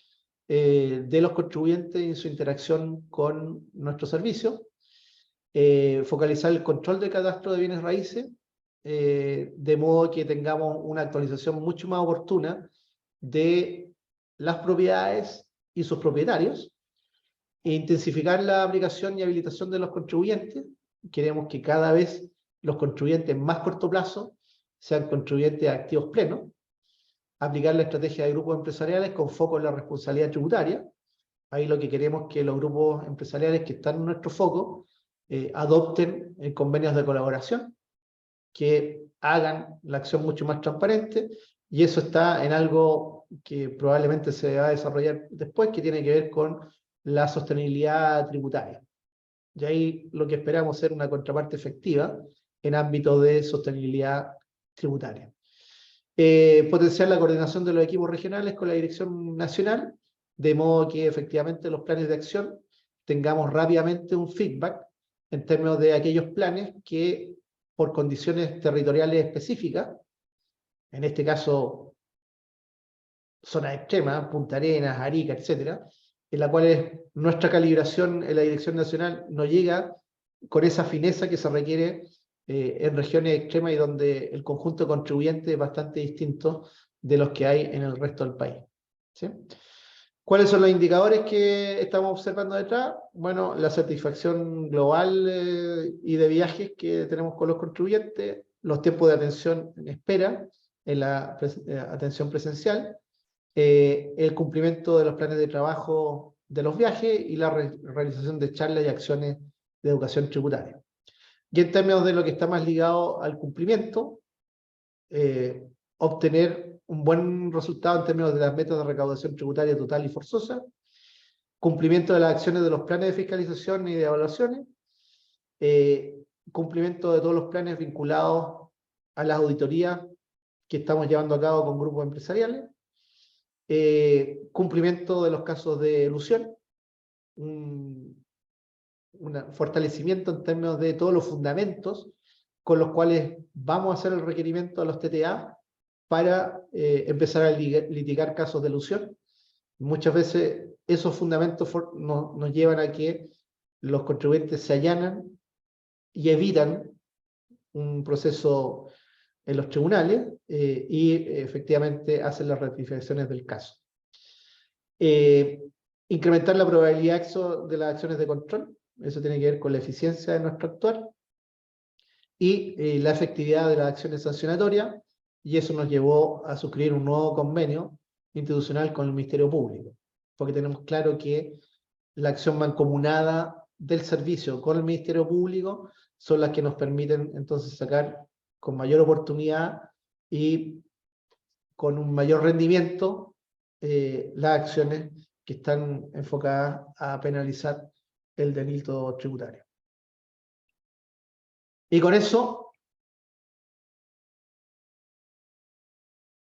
de los contribuyentes en su interacción con nuestros servicios, focalizar el control de catastro de bienes raíces, de modo que tengamos una actualización mucho más oportuna de las propiedades y sus propietarios, e intensificar la aplicación y habilitación de los contribuyentes. Queremos que cada vez los contribuyentes en más corto plazo sean contribuyentes activos plenos. Aplicar la estrategia de grupos empresariales con foco en la responsabilidad tributaria. Ahí lo que queremos es que los grupos empresariales que están en nuestro foco adopten convenios de colaboración, que hagan la acción mucho más transparente, y eso está en algo que probablemente se va a desarrollar después, que tiene que ver con la sostenibilidad tributaria. Y ahí lo que esperamos es una contraparte efectiva en ámbitos de sostenibilidad tributaria. Potenciar la coordinación de los equipos regionales con la dirección nacional, de modo que efectivamente los planes de acción tengamos rápidamente un feedback en términos de aquellos planes que por condiciones territoriales específicas, en este caso zonas extremas, Punta Arenas, Arica, etcétera, en la cual nuestra calibración en la dirección nacional no llega con esa fineza que se requiere en regiones extremas y donde el conjunto de contribuyentes es bastante distinto de los que hay en el resto del país. ¿Sí? ¿Cuáles son los indicadores que estamos observando detrás? Bueno, la satisfacción global y de viajes que tenemos con los contribuyentes, los tiempos de atención en espera en la atención presencial, el cumplimiento de los planes de trabajo de los viajes y la realización de charlas y acciones de educación tributaria. Y en términos de lo que está más ligado al cumplimiento, obtener un buen resultado en términos de las metas de recaudación tributaria total y forzosa, cumplimiento de las acciones de los planes de fiscalización y de evaluaciones, cumplimiento de todos los planes vinculados a las auditorías que estamos llevando a cabo con grupos empresariales, cumplimiento de los casos de elusión, un fortalecimiento en términos de todos los fundamentos con los cuales vamos a hacer el requerimiento a los TTA para empezar a litigar casos de elusión. Muchas veces esos fundamentos nos llevan a que los contribuyentes se allanan y evitan un proceso en los tribunales y efectivamente hacen las rectificaciones del caso. Incrementar la probabilidad de las acciones de control, eso tiene que ver con la eficiencia de nuestro actuar, y la efectividad de las acciones sancionatorias, y eso nos llevó a suscribir un nuevo convenio institucional con el Ministerio Público, porque tenemos claro que la acción mancomunada del servicio con el Ministerio Público son las que nos permiten entonces sacar con mayor oportunidad y con un mayor rendimiento las acciones que están enfocadas a penalizar el delito tributario. Y con eso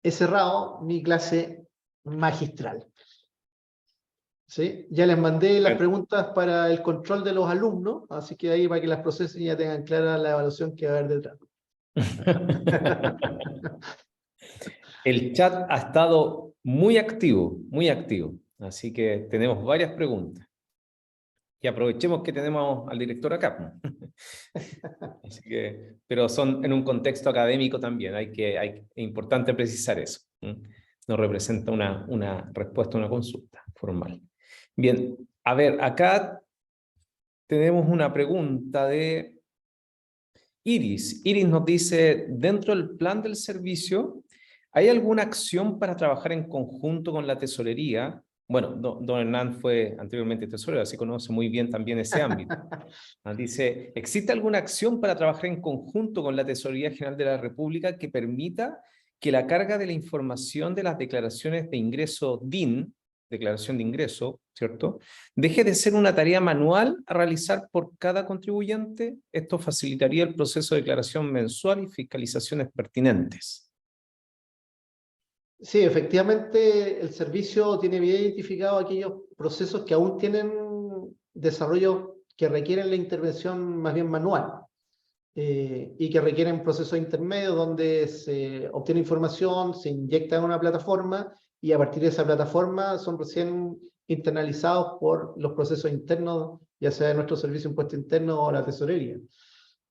he cerrado mi clase magistral. ¿Sí? Ya les mandé las preguntas para el control de los alumnos, así que ahí para que las procesen y ya tengan clara la evaluación que va a haber detrás. El chat ha estado muy activo, así que tenemos varias preguntas. Y aprovechemos que tenemos al director acá. Así que, pero son en un contexto académico también, es importante precisar eso. No representa una respuesta a una consulta formal. Bien, a ver, acá tenemos una pregunta de Iris. Iris nos dice, dentro del plan del servicio, ¿hay alguna acción para trabajar en conjunto con la tesorería? Bueno, don Hernán fue anteriormente tesorero, así conoce muy bien también ese ámbito. Dice, ¿existe alguna acción para trabajar en conjunto con la Tesorería General de la República que permita que la carga de la información de las declaraciones de ingreso DIN, declaración de ingreso, ¿cierto?, deje de ser una tarea manual a realizar por cada contribuyente? Esto facilitaría el proceso de declaración mensual y fiscalizaciones pertinentes. Sí, efectivamente el servicio tiene bien identificado aquellos procesos que aún tienen desarrollo que requieren la intervención más bien manual y que requieren procesos intermedios donde se obtiene información, se inyecta en una plataforma y a partir de esa plataforma son recién internalizados por los procesos internos, ya sea de nuestro servicio de impuesto interno o la tesorería.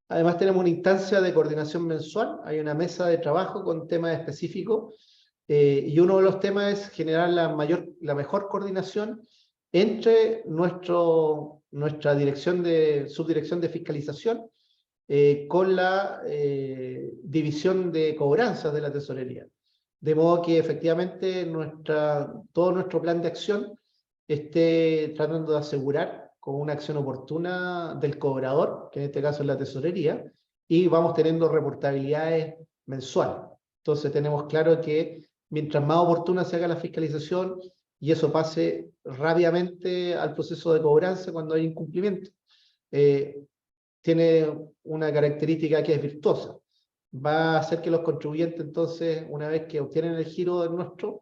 Además tenemos una instancia de coordinación mensual, hay una mesa de trabajo con temas específicos y uno de los temas es generar la mejor coordinación entre nuestra subdirección de fiscalización con la división de cobranzas de la tesorería. De modo que efectivamente todo nuestro plan de acción esté tratando de asegurar con una acción oportuna del cobrador, que en este caso es la tesorería, y vamos teniendo reportabilidades mensuales. Entonces tenemos claro que mientras más oportuna se haga la fiscalización y eso pase rápidamente al proceso de cobranza cuando hay incumplimiento, tiene una característica que es virtuosa. Va a hacer que los contribuyentes, entonces, una vez que obtienen el giro del nuestro,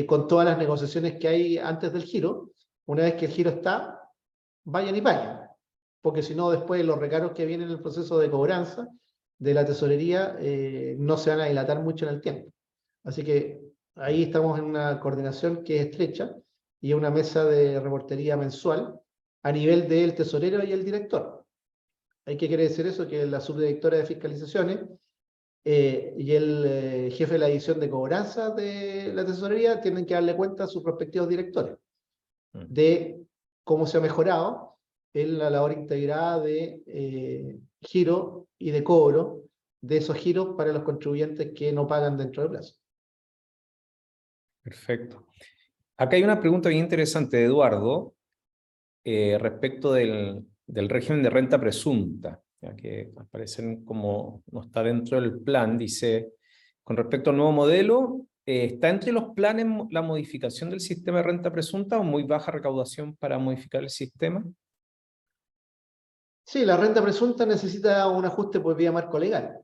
con todas las negociaciones que hay antes del giro, una vez que el giro está, vayan y paguen. Porque si no, después los recargos que vienen en el proceso de cobranza de la tesorería no se van a dilatar mucho en el tiempo. Así que ahí estamos en una coordinación que es estrecha y una mesa de reportería mensual a nivel del tesorero y el director. ¿Qué quiere decir eso? Que la subdirectora de fiscalizaciones y el jefe de la división de cobranza de la tesorería tienen que darle cuenta a sus respectivos directores de cómo se ha mejorado en la labor integrada de giro y de cobro de esos giros para los contribuyentes que no pagan dentro del plazo. Perfecto. Acá hay una pregunta bien interesante de Eduardo respecto del régimen de renta presunta, ya que aparecen como no está dentro del plan. Dice, con respecto al nuevo modelo, ¿está entre los planes la modificación del sistema de renta presunta o muy baja recaudación para modificar el sistema? Sí, la renta presunta necesita un ajuste por vía marco legal.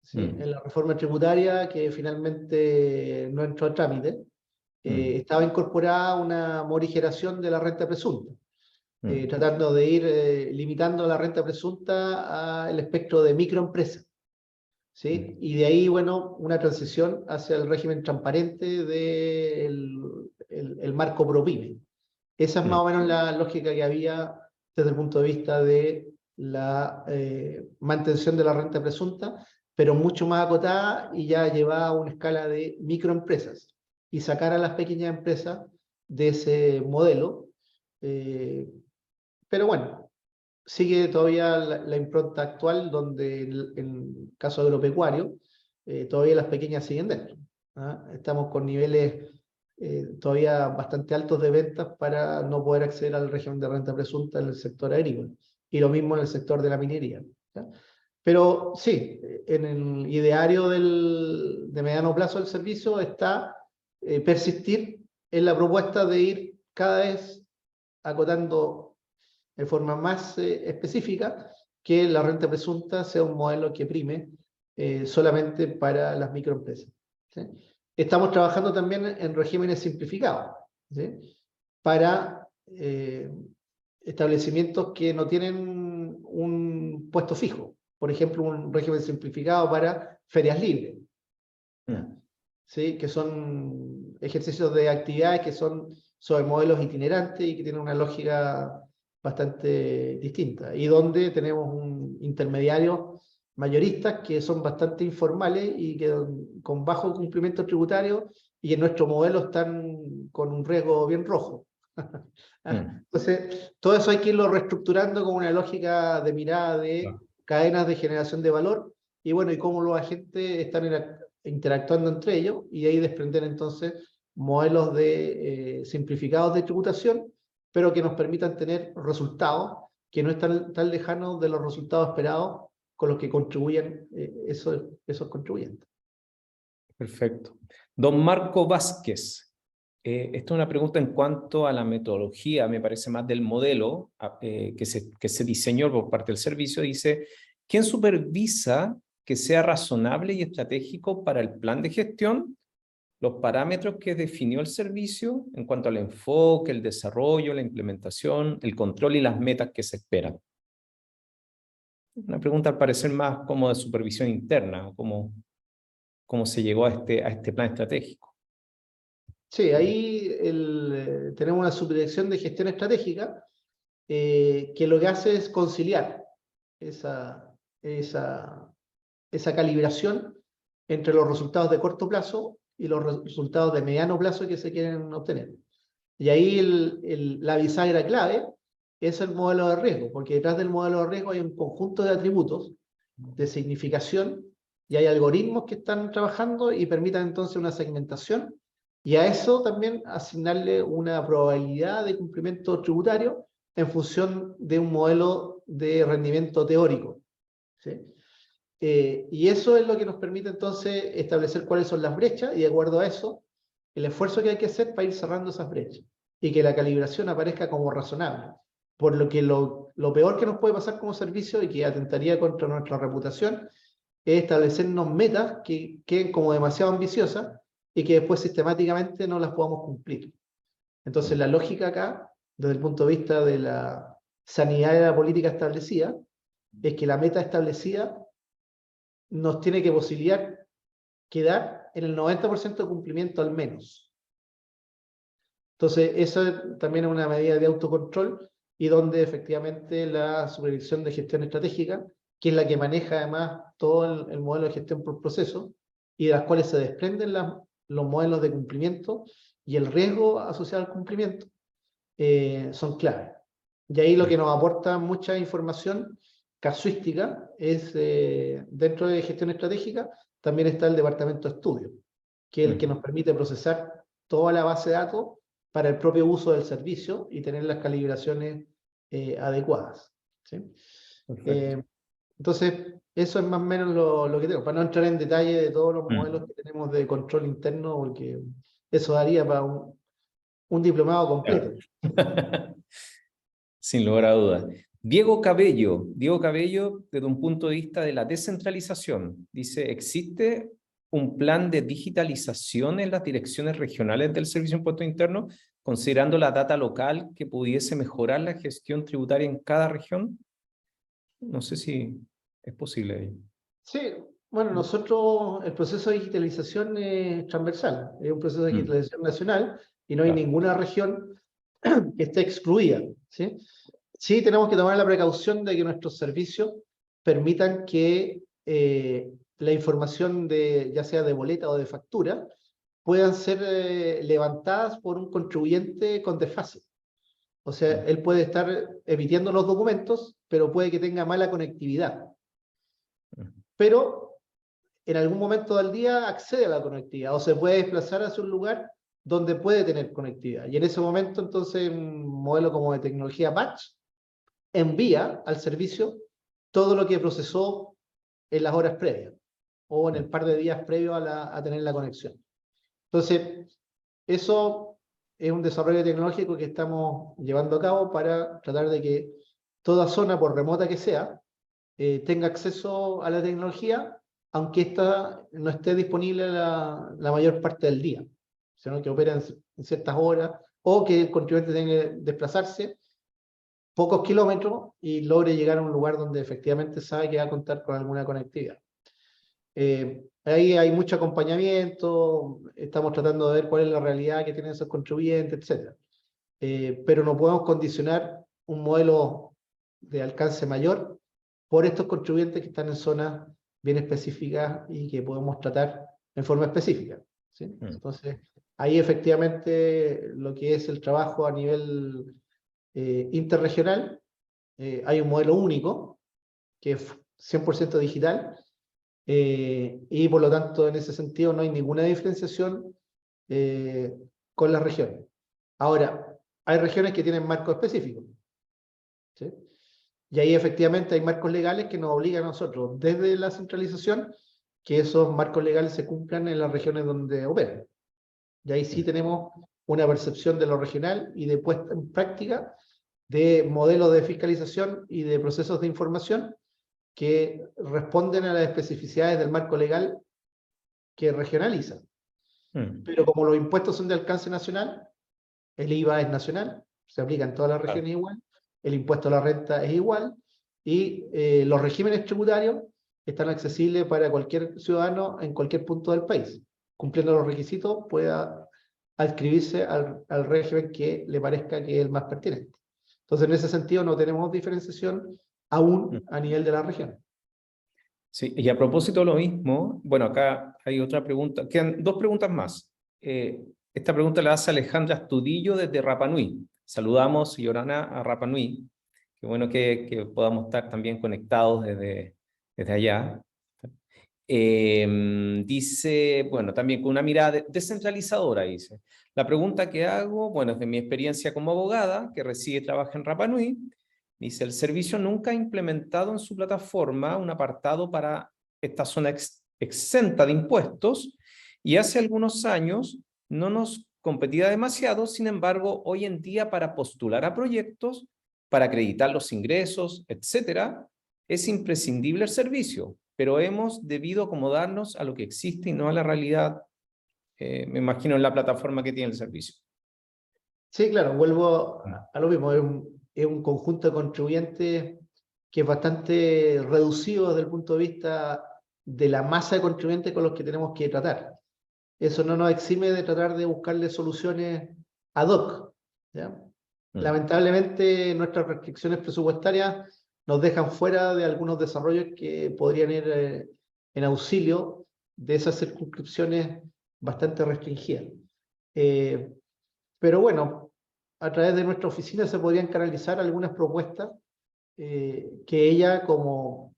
¿Sí? En la reforma tributaria, que finalmente no entró a trámite, estaba incorporada una morigeración de la renta presunta, tratando de ir limitando la renta presunta al espectro de microempresas. ¿Sí? Y de ahí, bueno, una transición hacia el régimen transparente del marco ProPyme. Esa es más o menos la lógica que había desde el punto de vista de la mantención de la renta presunta, pero mucho más acotada y ya llevada a una escala de microempresas y sacar a las pequeñas empresas de ese modelo. Pero bueno, sigue todavía la impronta actual donde en el caso agropecuario todavía las pequeñas siguen dentro. Estamos con niveles todavía bastante altos de ventas para no poder acceder al régimen de renta presunta en el sector agrícola. Y lo mismo en el sector de la minería. ¿Ya? Pero sí, en el ideario de mediano plazo del servicio está persistir en la propuesta de ir cada vez acotando de forma más específica que la renta presunta sea un modelo que prime solamente para las microempresas. ¿Sí? Estamos trabajando también en regímenes simplificados, ¿sí? Para establecimientos que no tienen un puesto fijo. Por ejemplo, un régimen simplificado para ferias libres, ¿sí? Que son ejercicios de actividades que son sobre modelos itinerantes y que tienen una lógica bastante distinta, y donde tenemos un intermediario mayoristas que son bastante informales y que con bajo cumplimiento tributario, y en nuestro modelo están con un riesgo bien rojo. Entonces, todo eso hay que irlo reestructurando con una lógica de mirada de cadenas de generación de valor, y bueno, y cómo los agentes están interactuando entre ellos, y de ahí desprender entonces modelos de simplificados de tributación, pero que nos permitan tener resultados que no están tan lejanos de los resultados esperados con los que contribuyen esos contribuyentes. Perfecto. Don Marco Vázquez, esta es una pregunta en cuanto a la metodología, me parece más del modelo que se diseñó por parte del servicio. Dice, ¿quién supervisa que sea razonable y estratégico para el plan de gestión los parámetros que definió el servicio en cuanto al enfoque, el desarrollo, la implementación, el control y las metas que se esperan? Una pregunta al parecer más como de supervisión interna, cómo se llegó a este plan estratégico. Sí, ahí tenemos una subdirección de gestión estratégica que lo que hace es conciliar esa calibración entre los resultados de corto plazo y los resultados de mediano plazo que se quieren obtener. Y ahí la bisagra clave es el modelo de riesgo, porque detrás del modelo de riesgo hay un conjunto de atributos de significación y hay algoritmos que están trabajando y permitan entonces una segmentación, y a eso también asignarle una probabilidad de cumplimiento tributario en función de un modelo de rendimiento teórico. ¿Sí? Y eso es lo que nos permite entonces establecer cuáles son las brechas, y de acuerdo a eso, el esfuerzo que hay que hacer para ir cerrando esas brechas, y que la calibración aparezca como razonable. Por lo que lo lo peor que nos puede pasar como servicio y que atentaría contra nuestra reputación es establecernos metas que queden como demasiado ambiciosas y que después sistemáticamente no las podamos cumplir. Entonces la lógica acá, desde el punto de vista de la sanidad de la política establecida, es que la meta establecida nos tiene que posibilitar quedar en el 90% de cumplimiento al menos. Entonces, eso también es una medida de autocontrol y donde efectivamente la Supervisión de Gestión Estratégica, que es la que maneja además todo el modelo de gestión por proceso, y de las cuales se desprenden los modelos de cumplimiento y el riesgo asociado al cumplimiento, son clave. Y ahí lo que nos aporta mucha información casuística es, dentro de gestión estratégica, también está el departamento de estudio, que es el que nos permite procesar toda la base de datos para el propio uso del servicio y tener las calibraciones adecuadas, ¿sí? Entonces, eso es más o menos lo que tengo, para no entrar en detalle de todos los modelos que tenemos de control interno, porque eso daría para un diplomado completo. Sin lugar a dudas. Diego Cabello, desde un punto de vista de la descentralización, dice, ¿existe un plan de digitalización en las direcciones regionales del Servicio de Impuestos Internos, considerando la data local que pudiese mejorar la gestión tributaria en cada región? No sé si es posible. Sí, bueno, nosotros, el proceso de digitalización es transversal, es un proceso de digitalización nacional y no hay ninguna región que esté excluida, ¿sí? Sí tenemos que tomar la precaución de que nuestros servicios permitan que la información ya sea de boleta o de factura, puedan ser levantadas por un contribuyente con desfase. O sea, él puede estar emitiendo los documentos, pero puede que tenga mala conectividad. Pero en algún momento del día accede a la conectividad o se puede desplazar hacia un lugar donde puede tener conectividad. Y en ese momento, entonces, un modelo como de tecnología batch envía al servicio todo lo que procesó en las horas previas o en el par de días previos a tener la conexión. Entonces, eso es un desarrollo tecnológico que estamos llevando a cabo para tratar de que toda zona, por remota que sea, tenga acceso a la tecnología, aunque ésta no esté disponible la mayor parte del día, sino que opera en ciertas horas, o que el contribuyente tenga que desplazarse pocos kilómetros y logre llegar a un lugar donde efectivamente sabe que va a contar con alguna conectividad. Ahí hay mucho acompañamiento, estamos tratando de ver cuál es la realidad que tienen esos contribuyentes, etc. Pero no podemos condicionar un modelo de alcance mayor por estos contribuyentes que están en zonas bien específicas y que podemos tratar en forma específica, ¿sí? Entonces, ahí efectivamente lo que es el trabajo a nivel interregional, hay un modelo único que es 100% digital, y por lo tanto en ese sentido no hay ninguna diferenciación con las regiones. Ahora, hay regiones que tienen marcos específicos, ¿sí? Y ahí efectivamente hay marcos legales que nos obligan a nosotros, desde la centralización, que esos marcos legales se cumplan en las regiones donde operan. Y ahí sí tenemos una percepción de lo regional y de puesta en práctica de modelos de fiscalización y de procesos de información que responden a las especificidades del marco legal que regionaliza. Pero como los impuestos son de alcance nacional, el IVA es nacional, se aplica en todas las regiones igual, el impuesto a la renta es igual, y los regímenes tributarios están accesibles para cualquier ciudadano en cualquier punto del país. Cumpliendo los requisitos, pueda adscribirse al régimen que le parezca que es el más pertinente. Entonces, en ese sentido, no tenemos diferenciación aún a nivel de la región. Sí, y a propósito de lo mismo, bueno, acá hay otra pregunta, quedan dos preguntas más. Esta pregunta la hace Alejandra Astudillo desde Rapa Nui. Saludamos, Yorana, a Rapa Nui. Qué bueno que podamos estar también conectados desde allá. Dice, bueno, también con una mirada descentralizadora, dice. La pregunta que hago, bueno, es de mi experiencia como abogada, que reside y trabaja en Rapa Nui. Dice, el servicio nunca ha implementado en su plataforma un apartado para esta zona exenta de impuestos y hace algunos años no nos competía demasiado, sin embargo, hoy en día para postular a proyectos para acreditar los ingresos, etcétera, es imprescindible el servicio, pero hemos debido acomodarnos a lo que existe y no a la realidad, me imagino, en la plataforma que tiene el servicio. Sí, claro, vuelvo a lo mismo. Es un conjunto de contribuyentes que es bastante reducido desde el punto de vista de la masa de contribuyentes con los que tenemos que tratar. Eso no nos exime de tratar de buscarle soluciones ad hoc, ¿ya? Lamentablemente, nuestras restricciones presupuestarias nos dejan fuera de algunos desarrollos que podrían ir en auxilio de esas circunscripciones bastante restringidas. Pero bueno, a través de nuestra oficina se podrían canalizar algunas propuestas que ella, como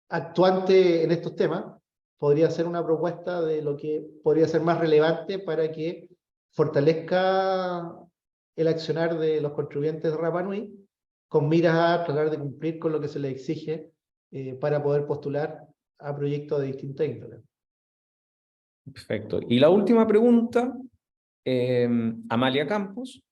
actuante en estos temas, podría hacer una propuesta de lo que podría ser más relevante para que fortalezca el accionar de los contribuyentes de Rapa Nui, con miras a tratar de cumplir con lo que se les exige para poder postular a proyectos de distinta índole. Perfecto. Y la última pregunta, Amalia Campos,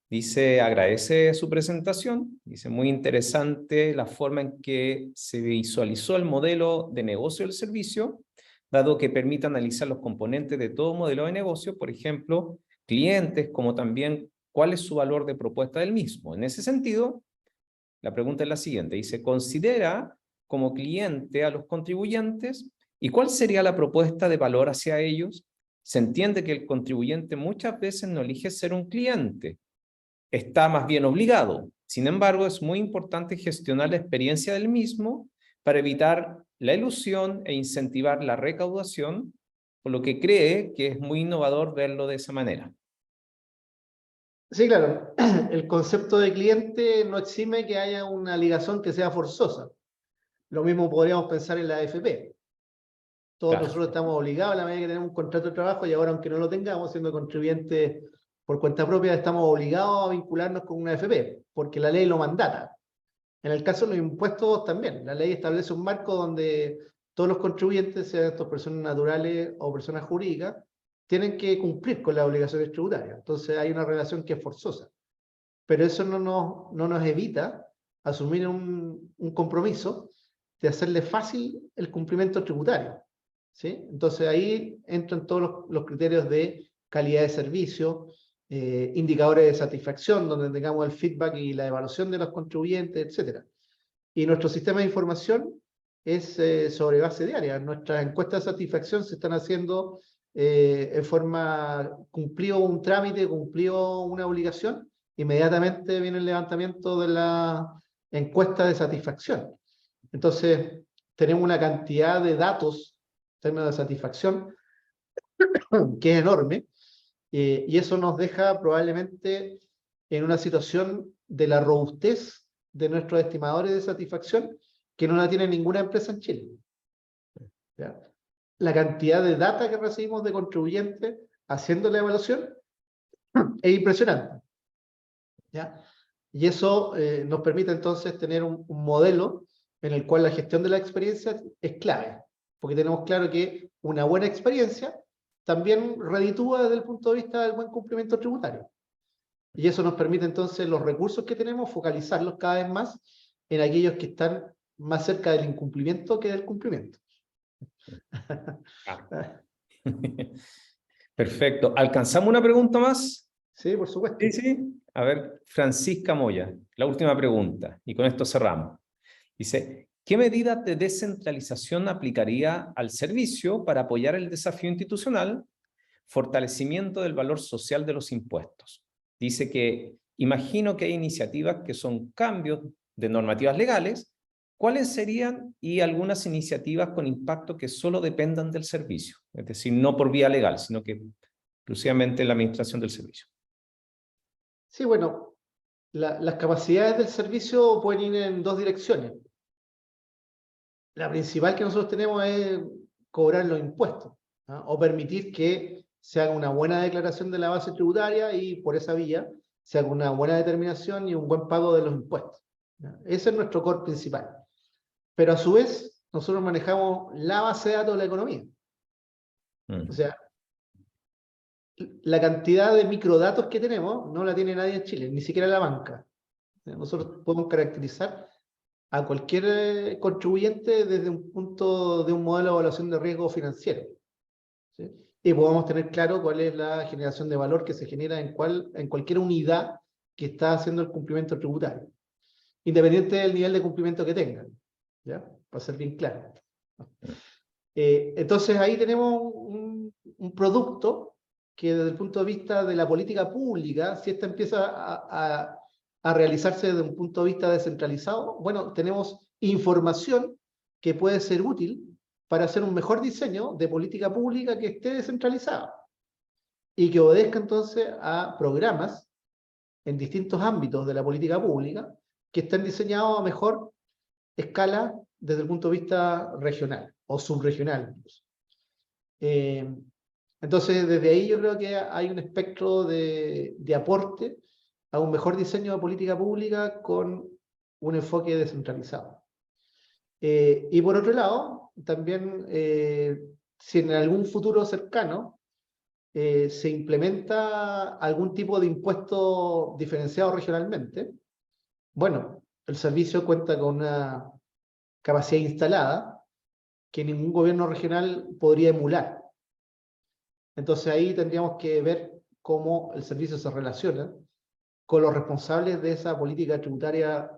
dice, agradece su presentación, dice, muy interesante la forma en que se visualizó el modelo de negocio del servicio, dado que permite analizar los componentes de todo modelo de negocio, por ejemplo, clientes, como también cuál es su valor de propuesta del mismo. En ese sentido, la pregunta es la siguiente, dice, ¿considera como cliente a los contribuyentes y cuál sería la propuesta de valor hacia ellos? Se entiende que el contribuyente muchas veces no elige ser un cliente, está más bien obligado. Sin embargo, es muy importante gestionar la experiencia del mismo para evitar la ilusión e incentivar la recaudación, por lo que cree que es muy innovador verlo de esa manera. Sí, claro. El concepto de cliente no exime que haya una ligación que sea forzosa. Lo mismo podríamos pensar en la AFP. Todos nosotros estamos obligados a la medida que tenemos un contrato de trabajo y ahora, aunque no lo tengamos, siendo contribuyentes por cuenta propia, estamos obligados a vincularnos con una AFP, porque la ley lo mandata. En el caso de los impuestos también. La ley establece un marco donde todos los contribuyentes, sean estos personas naturales o personas jurídicas, tienen que cumplir con las obligaciones tributarias. Entonces hay una relación que es forzosa. Pero eso no nos evita asumir un compromiso de hacerle fácil el cumplimiento tributario, ¿sí? Entonces ahí entran todos los criterios de calidad de servicio, indicadores de satisfacción, donde tengamos el feedback y la evaluación de los contribuyentes, etc. Y nuestro sistema de información es sobre base diaria. Nuestras encuestas de satisfacción se están haciendo en forma, cumplió un trámite, cumplió una obligación, inmediatamente viene el levantamiento de la encuesta de satisfacción. Entonces, tenemos una cantidad de datos en términos de satisfacción que es enorme, y eso nos deja probablemente en una situación de la robustez de nuestros estimadores de satisfacción que no la tiene ninguna empresa en Chile. ¿Ya? La cantidad de data que recibimos de contribuyentes haciendo la evaluación es impresionante, ¿ya? Y eso nos permite entonces tener un modelo en el cual la gestión de la experiencia es clave, porque tenemos claro que una buena experiencia también reditúa desde el punto de vista del buen cumplimiento tributario. Y eso nos permite entonces los recursos que tenemos focalizarlos cada vez más en aquellos que están más cerca del incumplimiento que del cumplimiento. Perfecto. ¿Alcanzamos una pregunta más? Sí, por supuesto. Sí, sí. A ver, Francisca Moya, la última pregunta, y con esto cerramos. Dice, ¿qué medidas de descentralización aplicaría al servicio para apoyar el desafío institucional, fortalecimiento del valor social de los impuestos? Dice que, imagino que hay iniciativas que son cambios de normativas legales. ¿Cuáles serían y algunas iniciativas con impacto que solo dependan del servicio? Es decir, no por vía legal, sino que exclusivamente en la administración del servicio. Sí, bueno, las capacidades del servicio pueden ir en dos direcciones. La principal que nosotros tenemos es cobrar los impuestos, ¿no? O permitir que se haga una buena declaración de la base tributaria y por esa vía se haga una buena determinación y un buen pago de los impuestos, ¿no? Ese es nuestro core principal. Pero a su vez, nosotros manejamos la base de datos de la economía. O sea, la cantidad de microdatos que tenemos no la tiene nadie en Chile, ni siquiera la banca. Nosotros podemos caracterizar a cualquier contribuyente desde un punto de un modelo de evaluación de riesgo financiero, ¿sí? Y podemos tener claro cuál es la generación de valor que se genera en cualquier unidad que está haciendo el cumplimiento tributario, independiente del nivel de cumplimiento que tengan, ¿ya? Para ser bien claro. Entonces ahí tenemos un producto que desde el punto de vista de la política pública, si esta empieza a realizarse desde un punto de vista descentralizado, bueno, tenemos información que puede ser útil para hacer un mejor diseño de política pública que esté descentralizada y que obedezca entonces a programas en distintos ámbitos de la política pública que estén diseñados a mejor escala desde el punto de vista regional o subregional. Entonces, desde ahí yo creo que hay un espectro de aporte a un mejor diseño de política pública con un enfoque descentralizado. Y por otro lado, también, si en algún futuro cercano se implementa algún tipo de impuesto diferenciado regionalmente, bueno, el servicio cuenta con una capacidad instalada que ningún gobierno regional podría emular. Entonces ahí tendríamos que ver cómo el servicio se relaciona con los responsables de esa política tributaria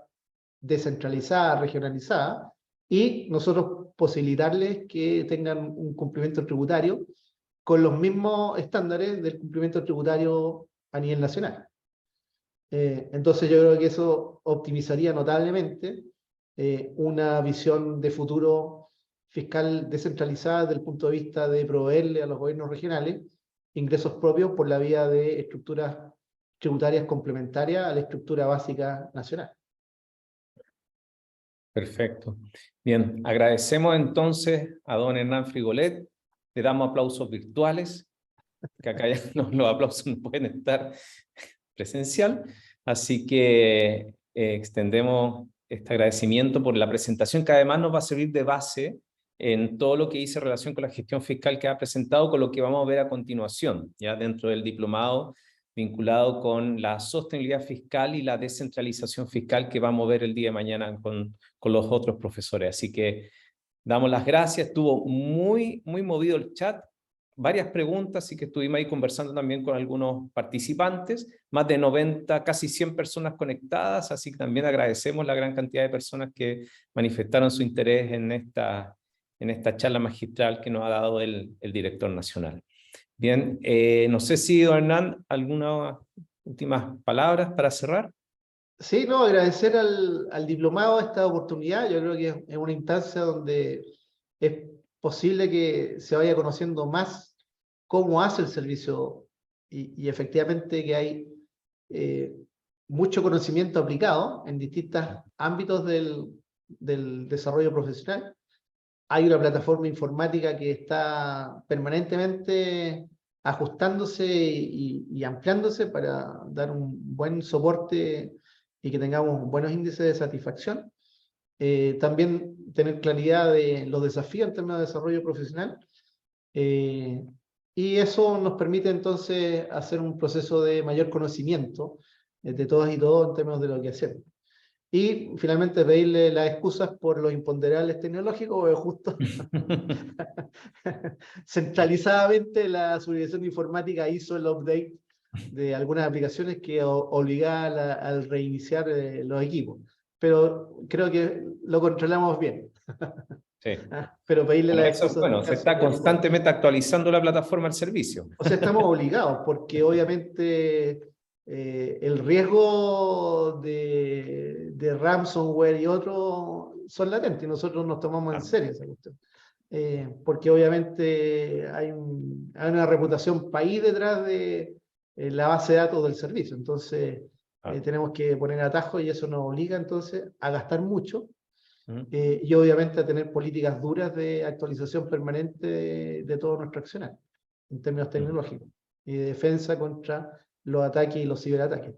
descentralizada, regionalizada, y nosotros posibilitarles que tengan un cumplimiento tributario con los mismos estándares del cumplimiento tributario a nivel nacional. Entonces yo creo que eso optimizaría notablemente una visión de futuro fiscal descentralizada desde el punto de vista de proveerle a los gobiernos regionales ingresos propios por la vía de estructuras tributarias complementarias a la estructura básica nacional. Perfecto. Bien, agradecemos entonces a don Hernán Frigolet. Le damos aplausos virtuales, que acá ya los aplausos no pueden estar presencial. Así que extendemos este agradecimiento por la presentación, que además nos va a servir de base en todo lo que hice en relación con la gestión fiscal que ha presentado, con lo que vamos a ver a continuación, ya dentro del diplomado vinculado con la sostenibilidad fiscal y la descentralización fiscal que vamos a ver el día de mañana con los otros profesores. Así que damos las gracias. Estuvo muy movido el chat, varias preguntas, así que estuvimos ahí conversando también con algunos participantes, más de 90, casi 100 personas conectadas, así que también agradecemos la gran cantidad de personas que manifestaron su interés en esta charla magistral que nos ha dado el director nacional. Bien, no sé si, don Hernán, algunas últimas palabras para cerrar. Sí, no, agradecer al diplomado esta oportunidad. Yo creo que es una instancia donde es posible que se vaya conociendo más cómo hace el servicio y efectivamente que hay mucho conocimiento aplicado en distintos ámbitos del desarrollo profesional. Hay una plataforma informática que está permanentemente ajustándose y ampliándose para dar un buen soporte y que tengamos buenos índices de satisfacción. También tener claridad de los desafíos en términos de desarrollo profesional. Y eso nos permite entonces hacer un proceso de mayor conocimiento de todas y todos en términos de lo que hacemos. Y finalmente pedirle las excusas por los imponderables tecnológicos, porque justo centralizadamente la subdirección de informática hizo el update de algunas aplicaciones que obligaba al reiniciar los equipos. Pero creo que lo controlamos bien. Sí. Pero pedirle las Eso, excusas. bueno, se está constantemente actualizando la plataforma del servicio. O sea, estamos obligados, porque obviamente el riesgo de ransomware y otros son latentes y nosotros nos tomamos en serio esa cuestión. Porque obviamente hay una reputación país detrás de la base de datos del servicio. Entonces tenemos que poner atajos y eso nos obliga entonces a gastar mucho y obviamente a tener políticas duras de actualización permanente de todo nuestro accionar en términos tecnológicos y de defensa contra los ataques y los ciberataques.